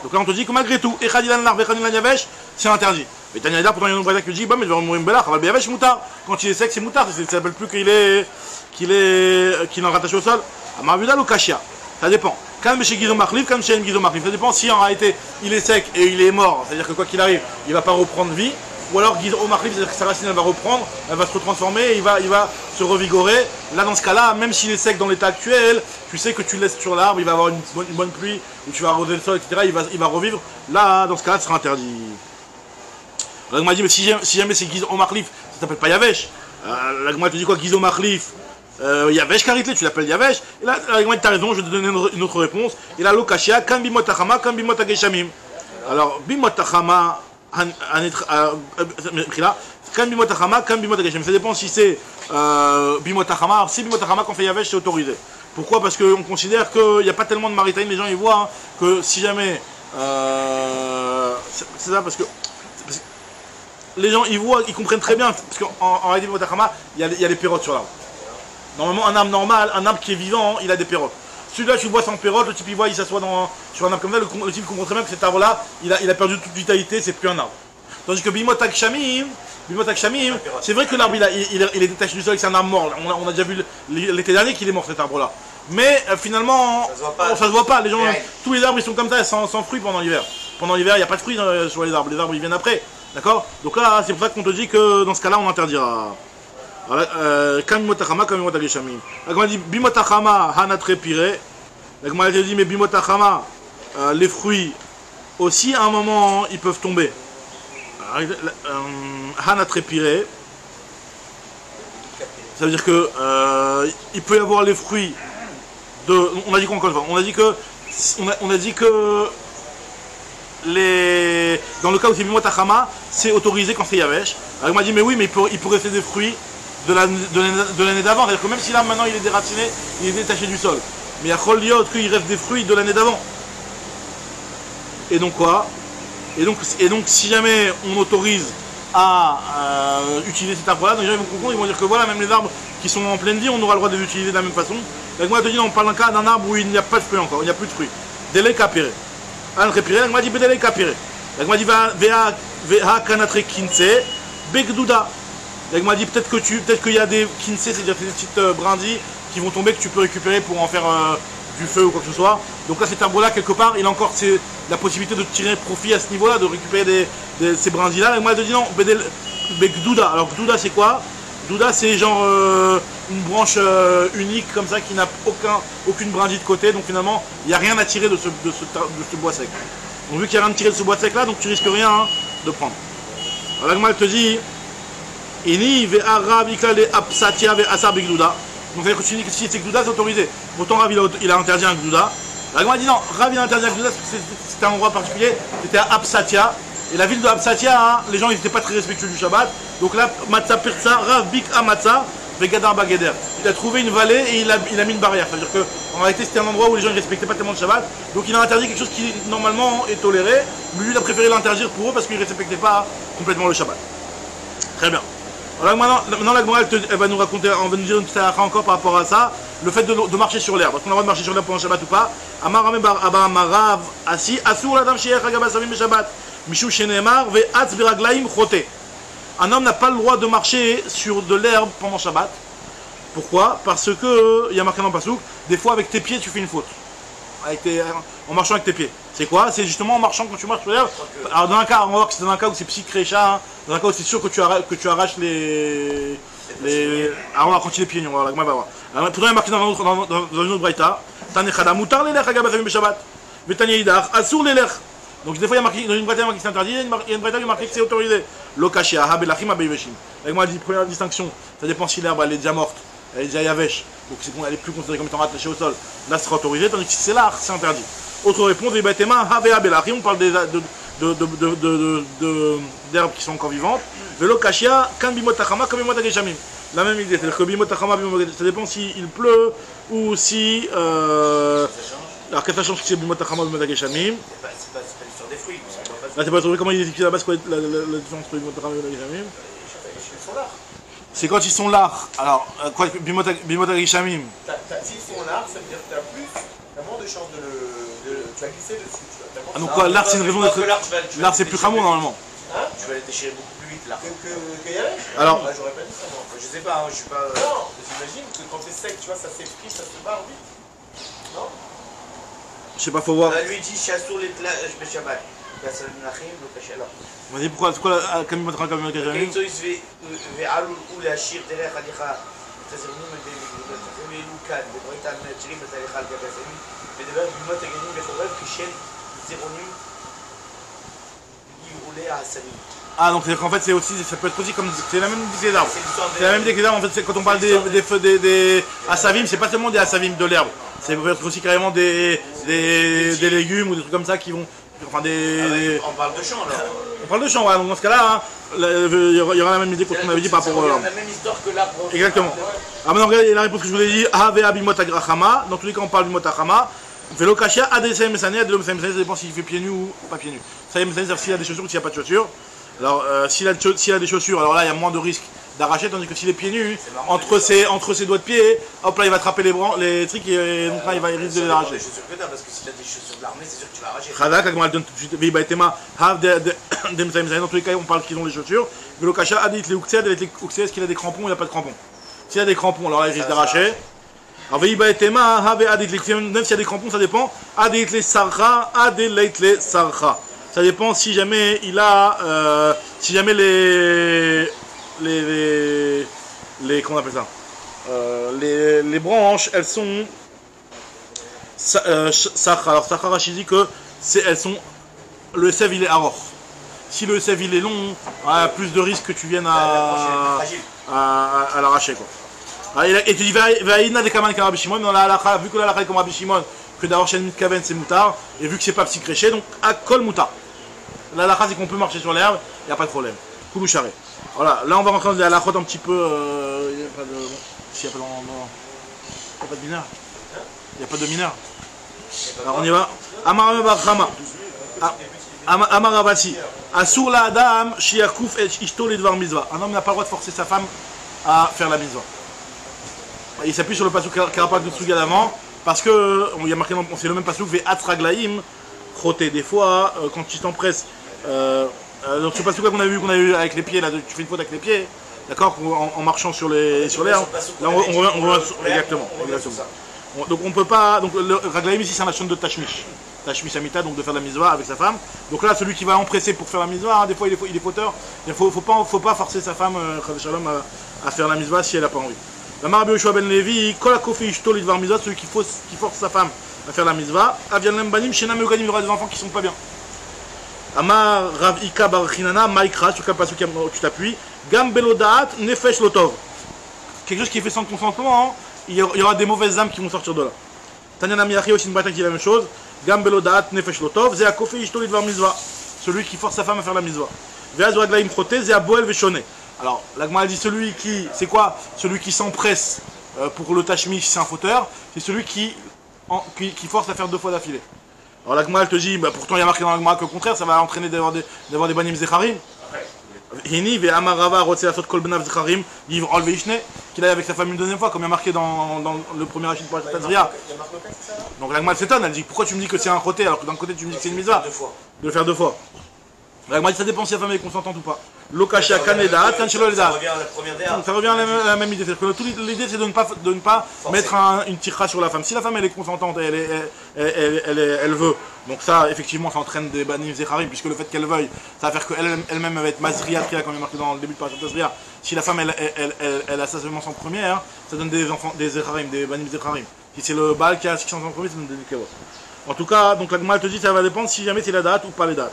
Donc là on te dit que malgré tout, Khadilan lach, Khadilan yavesh, c'est interdit. Mais Tanechada, pourtant il y a une braïta qui nous dit, bah mais il va mourir belach, va yavesh moutar. Quand il est sec, c'est moutar, ça s'appelle plus qu'il est rattaché au sol. Amarvidal ou kashia. Ça dépend. Comme chez Guizo Machlif, comme chez Guizo Machlif. Ça dépend si en réalité il est sec et il est mort, c'est-à-dire que quoi qu'il arrive, il ne va pas reprendre vie. Ou alors Guizo Machlif, c'est-à-dire que sa racine elle va reprendre, elle va se retransformer, et il va se revigorer. Là dans ce cas-là, même s'il est sec dans l'état actuel, tu sais que tu le laisses sur l'arbre, il va avoir une bonne pluie, où tu vas arroser le sol, etc. Il va revivre. Là, dans ce cas-là, ce sera interdit. Alors, on m'a dit, mais si jamais c'est Guizo Machlif, ça s'appelle pas Yavesh. Là, moi, tu dis quoi, Guizo Machlif? Yavesh Karitle, tu l'appelles Yavesh. Et là, tu as raison, je vais te donner une autre réponse. Et là, Lokashia, Kam Bimot Achama, Kam Bimot Ageshamim. Alors, Bimot Achama, Kam Bimot Achama, Kam Bimot Ageshamim. Ça dépend si c'est Bimot Achama. Alors, si Bimot Achama, quand on fait Yavesh, c'est autorisé. Pourquoi? Parce qu'on considère qu'il n'y a pas tellement de maritime, les gens ils voient que si jamais. C'est ça, parce que les gens ils voient, ils comprennent très bien. Parce qu'en réalité, Bimot Achama, il y a les pérotes sur l'arbre. Normalement, un arbre normal, un arbre qui est vivant, il a des pérotes. Celui-là, tu le vois sans pérote, le type il voit, il s'assoit sur un arbre comme ça, le type comprend très bien que cet arbre-là, il a perdu toute vitalité, c'est plus un arbre. Tandis que Bimot Akshamim, c'est vrai que l'arbre il est détaché du sol, c'est un arbre mort. On a déjà vu l'été dernier qu'il est mort cet arbre-là. Mais finalement, ça se voit pas. Les gens, tous les arbres ils sont comme ça, sans fruits pendant l'hiver. Pendant l'hiver, il n'y a pas de fruits sur les arbres ils viennent après. D'accord? Donc là, c'est pour ça qu'on te dit que dans ce cas-là, on interdira. Quand bimotachama, quand bimotagreshamim. La Gemara dit bimotachama hanatre pire. La Gemara dit mais bimotachama, les fruits aussi à un moment ils peuvent tomber. Hanatre pire. Ça veut dire que il peut y avoir les fruits de. On a dit quoi encore une fois? On a dit que dans le cas où c'est bimotachama, c'est autorisé quand c'est yavesh. Alors il m'a dit mais oui, mais il peut rester des fruits de l'année d'avant. C'est-à-dire que même si là maintenant il est déraciné, il est détaché du sol. Mais il y a choliot qu'il reste des fruits de l'année d'avant. Et donc quoi? Et donc si jamais on autorise à utiliser cet arbre-là, donc les gens vont comprendre, ils vont dire que voilà, même les arbres qui sont en pleine vie, on aura le droit de les utiliser de la même façon. Donc moi je te dis, on parle d'un cas d'un arbre où il n'y a pas de fruits encore, il n'y a plus de fruits. Délai capéré. Un répiré, donc moi je dis délai capéré. Donc moi je dis veha kanatre kinse begdouda. Donc moi je dis peut-être qu'il y a des kinse, c'est-à-dire des petites brindilles qui vont tomber que tu peux récupérer pour en faire du feu ou quoi que ce soit. Donc là cet arbre-là quelque part, il a encore la possibilité de tirer profit à ce niveau-là, de récupérer ces brindilles-là. Et moi je dis non, begdouda. Alors gdouda c'est quoi? Douda c'est genre une branche unique comme ça qui n'a aucune brindille de côté, donc finalement il n'y a rien à tirer de ce bois sec. Donc vu qu'il n'y a rien à tirer de ce bois sec là, donc tu risques rien de prendre. Alors là, elle te dit Ini ve'ara bikla le apsatia ve'asar begdouda. Donc c'est-à-dire que tu dis que si c'est gdouda c'est autorisé. Pourtant Rav il a interdit un gdouda. La Gemara dit non, Rav il a interdit un gdouda parce que c'était un endroit particulier, c'était à Absatia. Et la ville de Absatia, hein, les gens n'étaient pas très respectueux du Shabbat. Donc là, Matzah Pirza, Rav Bik Amatza, Vegadar Bageder. Il a trouvé une vallée et il a mis une barrière. C'est-à-dire qu'en réalité, c'était un endroit où les gens ne respectaient pas tellement le Shabbat. Donc il a interdit quelque chose qui normalement est toléré. Mais lui, il a préféré l'interdire pour eux parce qu'ils ne respectaient pas complètement le Shabbat. Très bien. Alors maintenant la Gemara, elle va nous raconter, on va nous dire une petite halakha encore par rapport à ça, le fait de marcher sur l'herbe. Est-ce qu'on a le droit de marcher sur l'herbe pendant le Shabbat ou pas? Amar Bar Abba Marav Asi Asur Ladam Sheikh Agaba Samim Shabbat. Mishou Shenemar Ve'atz Biraglaim Chote. Un homme n'a pas le droit de marcher sur de l'herbe pendant Shabbat. Pourquoi? Parce que, il y a marqué dans le Passouk, des fois avec tes pieds tu fais une faute. En marchant avec tes pieds. C'est quoi? C'est justement en marchant quand tu marches sur l'herbe. Alors dans un cas, on va voir que c'est dans un cas où c'est psychrécha, hein. Dans un cas où c'est sûr que tu arraches les... Alors on va continuer les pieds, on va voir. Alors, pourtant il y a marqué dans une autre braïta, Tanechada mutar lelech agabasavim beshabbat. Vetanya idach asur lelech. Donc des fois il y a marqué dans une braïta qui est interdit, il y a une braïta qui est marqué que c'est autorisé. Lokashia habelachim abeyveshim. Avec moi, première distinction, ça dépend si l'herbe elle est déjà morte, elle est déjà yavesh, donc elle est plus considérée comme étant rattachée au sol. Là c'est autorisé, tandis que si c'est l'art, c'est interdit. Autre réponse, on parle d'herbes qui sont encore vivantes. Velo kashia, kan bimotachama, comme bimotagreshamim. La même idée, c'est-à-dire que bimotachama, ça dépend s'il pleut ou si. Alors, qu'est-ce que ça change si c'est bimotachama ou bimotagreshamim? C'est pas l'histoire des fruits. Là, c'est pas comment il est expliqué là-bas, c'est quoi la différence entre bimotachama et bimotagreshamim? C'est quand ils sont lards. Alors, quoi, bimotagreshamim? S'ils sont lards, ça veut dire que tu as moins de chances de tu vas glisser dessus. Ah donc quoi, l'art c'est une raison d'être... L'art c'est plus cramon normalement. Hein? Tu vas les déchirer beaucoup plus vite là. Que Yavesh? Alors... Bah, j'aurais pas dit ça moi. Je sais pas, je suis pas... Non, j'imagine que quand c'est sec, tu vois, ça s'effrite, ça se barre vite. Non? Je sais pas, faut voir. Lui dit Chassour les plages, je Shabbat. On va dire pourquoi, c'est quoi la bimotachama bimotagreshamim? Ah donc c'est-à-dire qu'en fait c'est aussi, ça peut être aussi comme, c'est la même idée que les arbres. C'est la même idée que les arbres, en fait quand on parle des asavim, c'est pas seulement des asavim de l'herbe, c'est peut être aussi carrément des légumes ou des trucs comme ça qui vont, enfin on parle de champ alors. On parle de champ, ouais, donc dans ce cas-là, hein, il y aura la même idée que ce qu'on avait dit par rapport à l'arbre. La même histoire que l'arbre. Exactement. Ah maintenant regardez la réponse que je vous ai dit, Havea bimotagreshamim, dans tous les cas on parle bimotachama. Velo kashia adesem mesané, adelom mesané, ça dépend s'il fait pieds nus ou pas pieds nus. Ça y est, c'est-à-dire s'il a des chaussures ou s'il n'y a pas de chaussures. Alors s'il a des chaussures, alors là il y a moins de risque d'arracher, tandis que s'il est pieds nus, entre ses doigts de pied, hop là il va attraper les trucs et donc là il risque de les arracher. Parce que si tu as des chaussures de l'armée, c'est sûr que tu vas arracher. Khadak, comme elle donne tout de suite, dans tous les cas on parle qu'ils ont les chaussures. Velo kashia adit les uksed, est-ce qu'il a des crampons ou il n'a pas de crampons? S'il a des crampons, alors là il risque d'arracher. Alors, même s'il y a des crampons, ça dépend. Adit les sarcha, adit les sarcha. Ça dépend si jamais il a, si jamais les comment on appelle ça, les branches, elles sont Sachar. Alors Sachar Rashi dit que elles sont, le sève il est aror. Si le sève il est long, plus de risques que tu viennes à l'arracher quoi. Et tu dis Vaïna de Kaman Rabbi Shimon, mais vu que la halakha est comme Rabbi Shimon, que d'avoir chez Mitkaven c'est moutar, et vu que c'est pas psychréché, donc à kol moutar. La halakha c'est qu'on peut marcher sur l'herbe, il n'y a pas de problème. Koulou charé. Voilà, là on va rentrer dans la halakha un petit peu. Il n'y a pas de. S'il n'y a pas de mineur. Il n'y a pas de mineur. Alors on y va. Amar Barchama. Amar Abasi. Asur la Adam, Shiakouf et Ishto les Dvar Mizva. Un homme n'a pas le droit de forcer sa femme à faire la mizva. Il s'appuie sur le pasuk Karapak de Tsuga d'avant, parce que, il y a marqué, c'est le même pasuk, Ve'at Raglaim, Choté, des fois, quand tu t'empresses, donc ce pasuk qu'on a eu avec les pieds, là, tu fais une faute avec les pieds, d'accord, en marchant sur l'herbe, là on revient exactement. Donc on peut pas, donc le Raglaim ici c'est un lachon de Tashmish. Tashmish Amita, donc de faire la mizva avec sa femme. Donc là, celui qui va empresser pour faire la mizva, des fois il est fauteur, il faut pas forcer sa femme, à faire la mizva si elle n'a pas envie. La Rabbi Yoshua ben Levi, Kol HaKofi Ishto Lidvar Mizva, celui qui force sa femme à faire la mizva, Avianem Banim, Shenam Yoganim, il y aura des enfants qui sont pas bien. Amar Rav Ika Bar Chinana, Maïkra, sur quel passage tu t'appuies, Gam Belodaat, Nefesh Lotov. Quelque chose qui est fait sans consentement, il y aura des mauvaises âmes qui vont sortir de là. Tanyana Miyachi aussi une bataille qui dit la même chose, Gam Belodaat, Nefesh Lotov, Zé HaKofi Ishto Lidvar Mizva, celui qui force sa femme à faire la mizva. Veaz Raglaim Choté, Zé HaBoel Veshone. Alors, la Gemara dit celui qui, c'est quoi? Celui qui s'empresse pour le tashmish, c'est un fauteur. C'est celui qui force à faire 2 fois d'affilée. Alors la Gemara te dit, pourtant il y a marqué dans la Gemara que au contraire, ça va entraîner d'avoir des banim zecharim. Hini ve amarava rotse la sot kol benav zecharim yivre al veishne, qu'il aille avec sa famille une deuxième fois, comme il y a marqué dans le premier rachid pour la Tazria. Donc la Gemara s'étonne, elle dit pourquoi tu me dis que c'est un choté alors que d'un côté tu me dis que c'est une mizva? De le faire 2 fois. La Gemara dit ça dépend si la femme est consentante ou pas. Lokasha Kaneda, Kanchelo Elza. Ça revient à la même idée. L'idée c'est de ne pas mettre une tira sur la femme. Si la femme elle est consentante, elle veut. Donc ça, effectivement, ça entraîne des banim zecharim, puisque le fait qu'elle veuille, ça va faire qu'elle-même va être mazriat, comme il est marqué dans le début de Parashat Tazria. Si la femme elle a sa semence en première, ça donne des enfants, des zecharim, des banim zecharim. Si c'est le bal qui a 600 en premier, ça donne des kevot. En tout cas, donc la Gemara te dit ça va dépendre si jamais c'est la date ou pas les dates.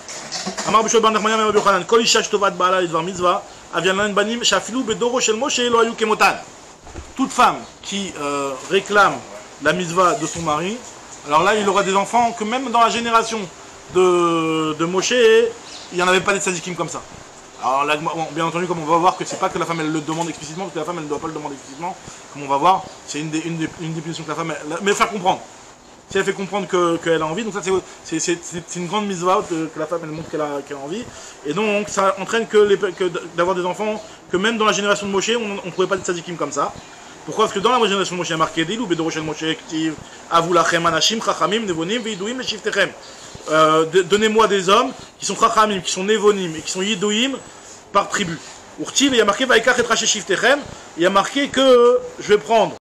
Amar Bishol ben Nachmania Rabbi Yochanan, Kol isha shtovat ba'ala lidvar mitzvah, avian banim shafilu bedoro shel Moshe lo hayu kemotan. Toute femme qui réclame la mitzvah de son mari, alors là il aura des enfants que même dans la génération de Moshe, il n'y en avait pas des tzadikim comme ça. Alors là, bien entendu, comme on va voir que c'est pas que la femme elle le demande explicitement, parce que la femme elle ne doit pas le demander explicitement, comme on va voir, c'est une des punitions que la femme, mais faire comprendre. Si elle fait comprendre qu'elle a envie, donc ça c'est une grande mitzvah que la femme elle montre qu'elle a envie, et donc ça entraîne que d'avoir des enfants, que même dans la génération de Moshe, on ne trouvait pas de tzadikim comme ça. Pourquoi? Parce que dans la génération de Moshe, il y a marqué Dilou, Bedoroshel Moshe, Ktiv, Avulachem, Anashim, Chachamim, Nevonim, Veiduim, Shiftechem. Donnez-moi des hommes qui sont Chachamim, qui sont Nevonim et qui sont Yidouim par tribu. Urtiv, il y a marqué Vaikach et Traché Shiftechem, il y a marqué que je vais prendre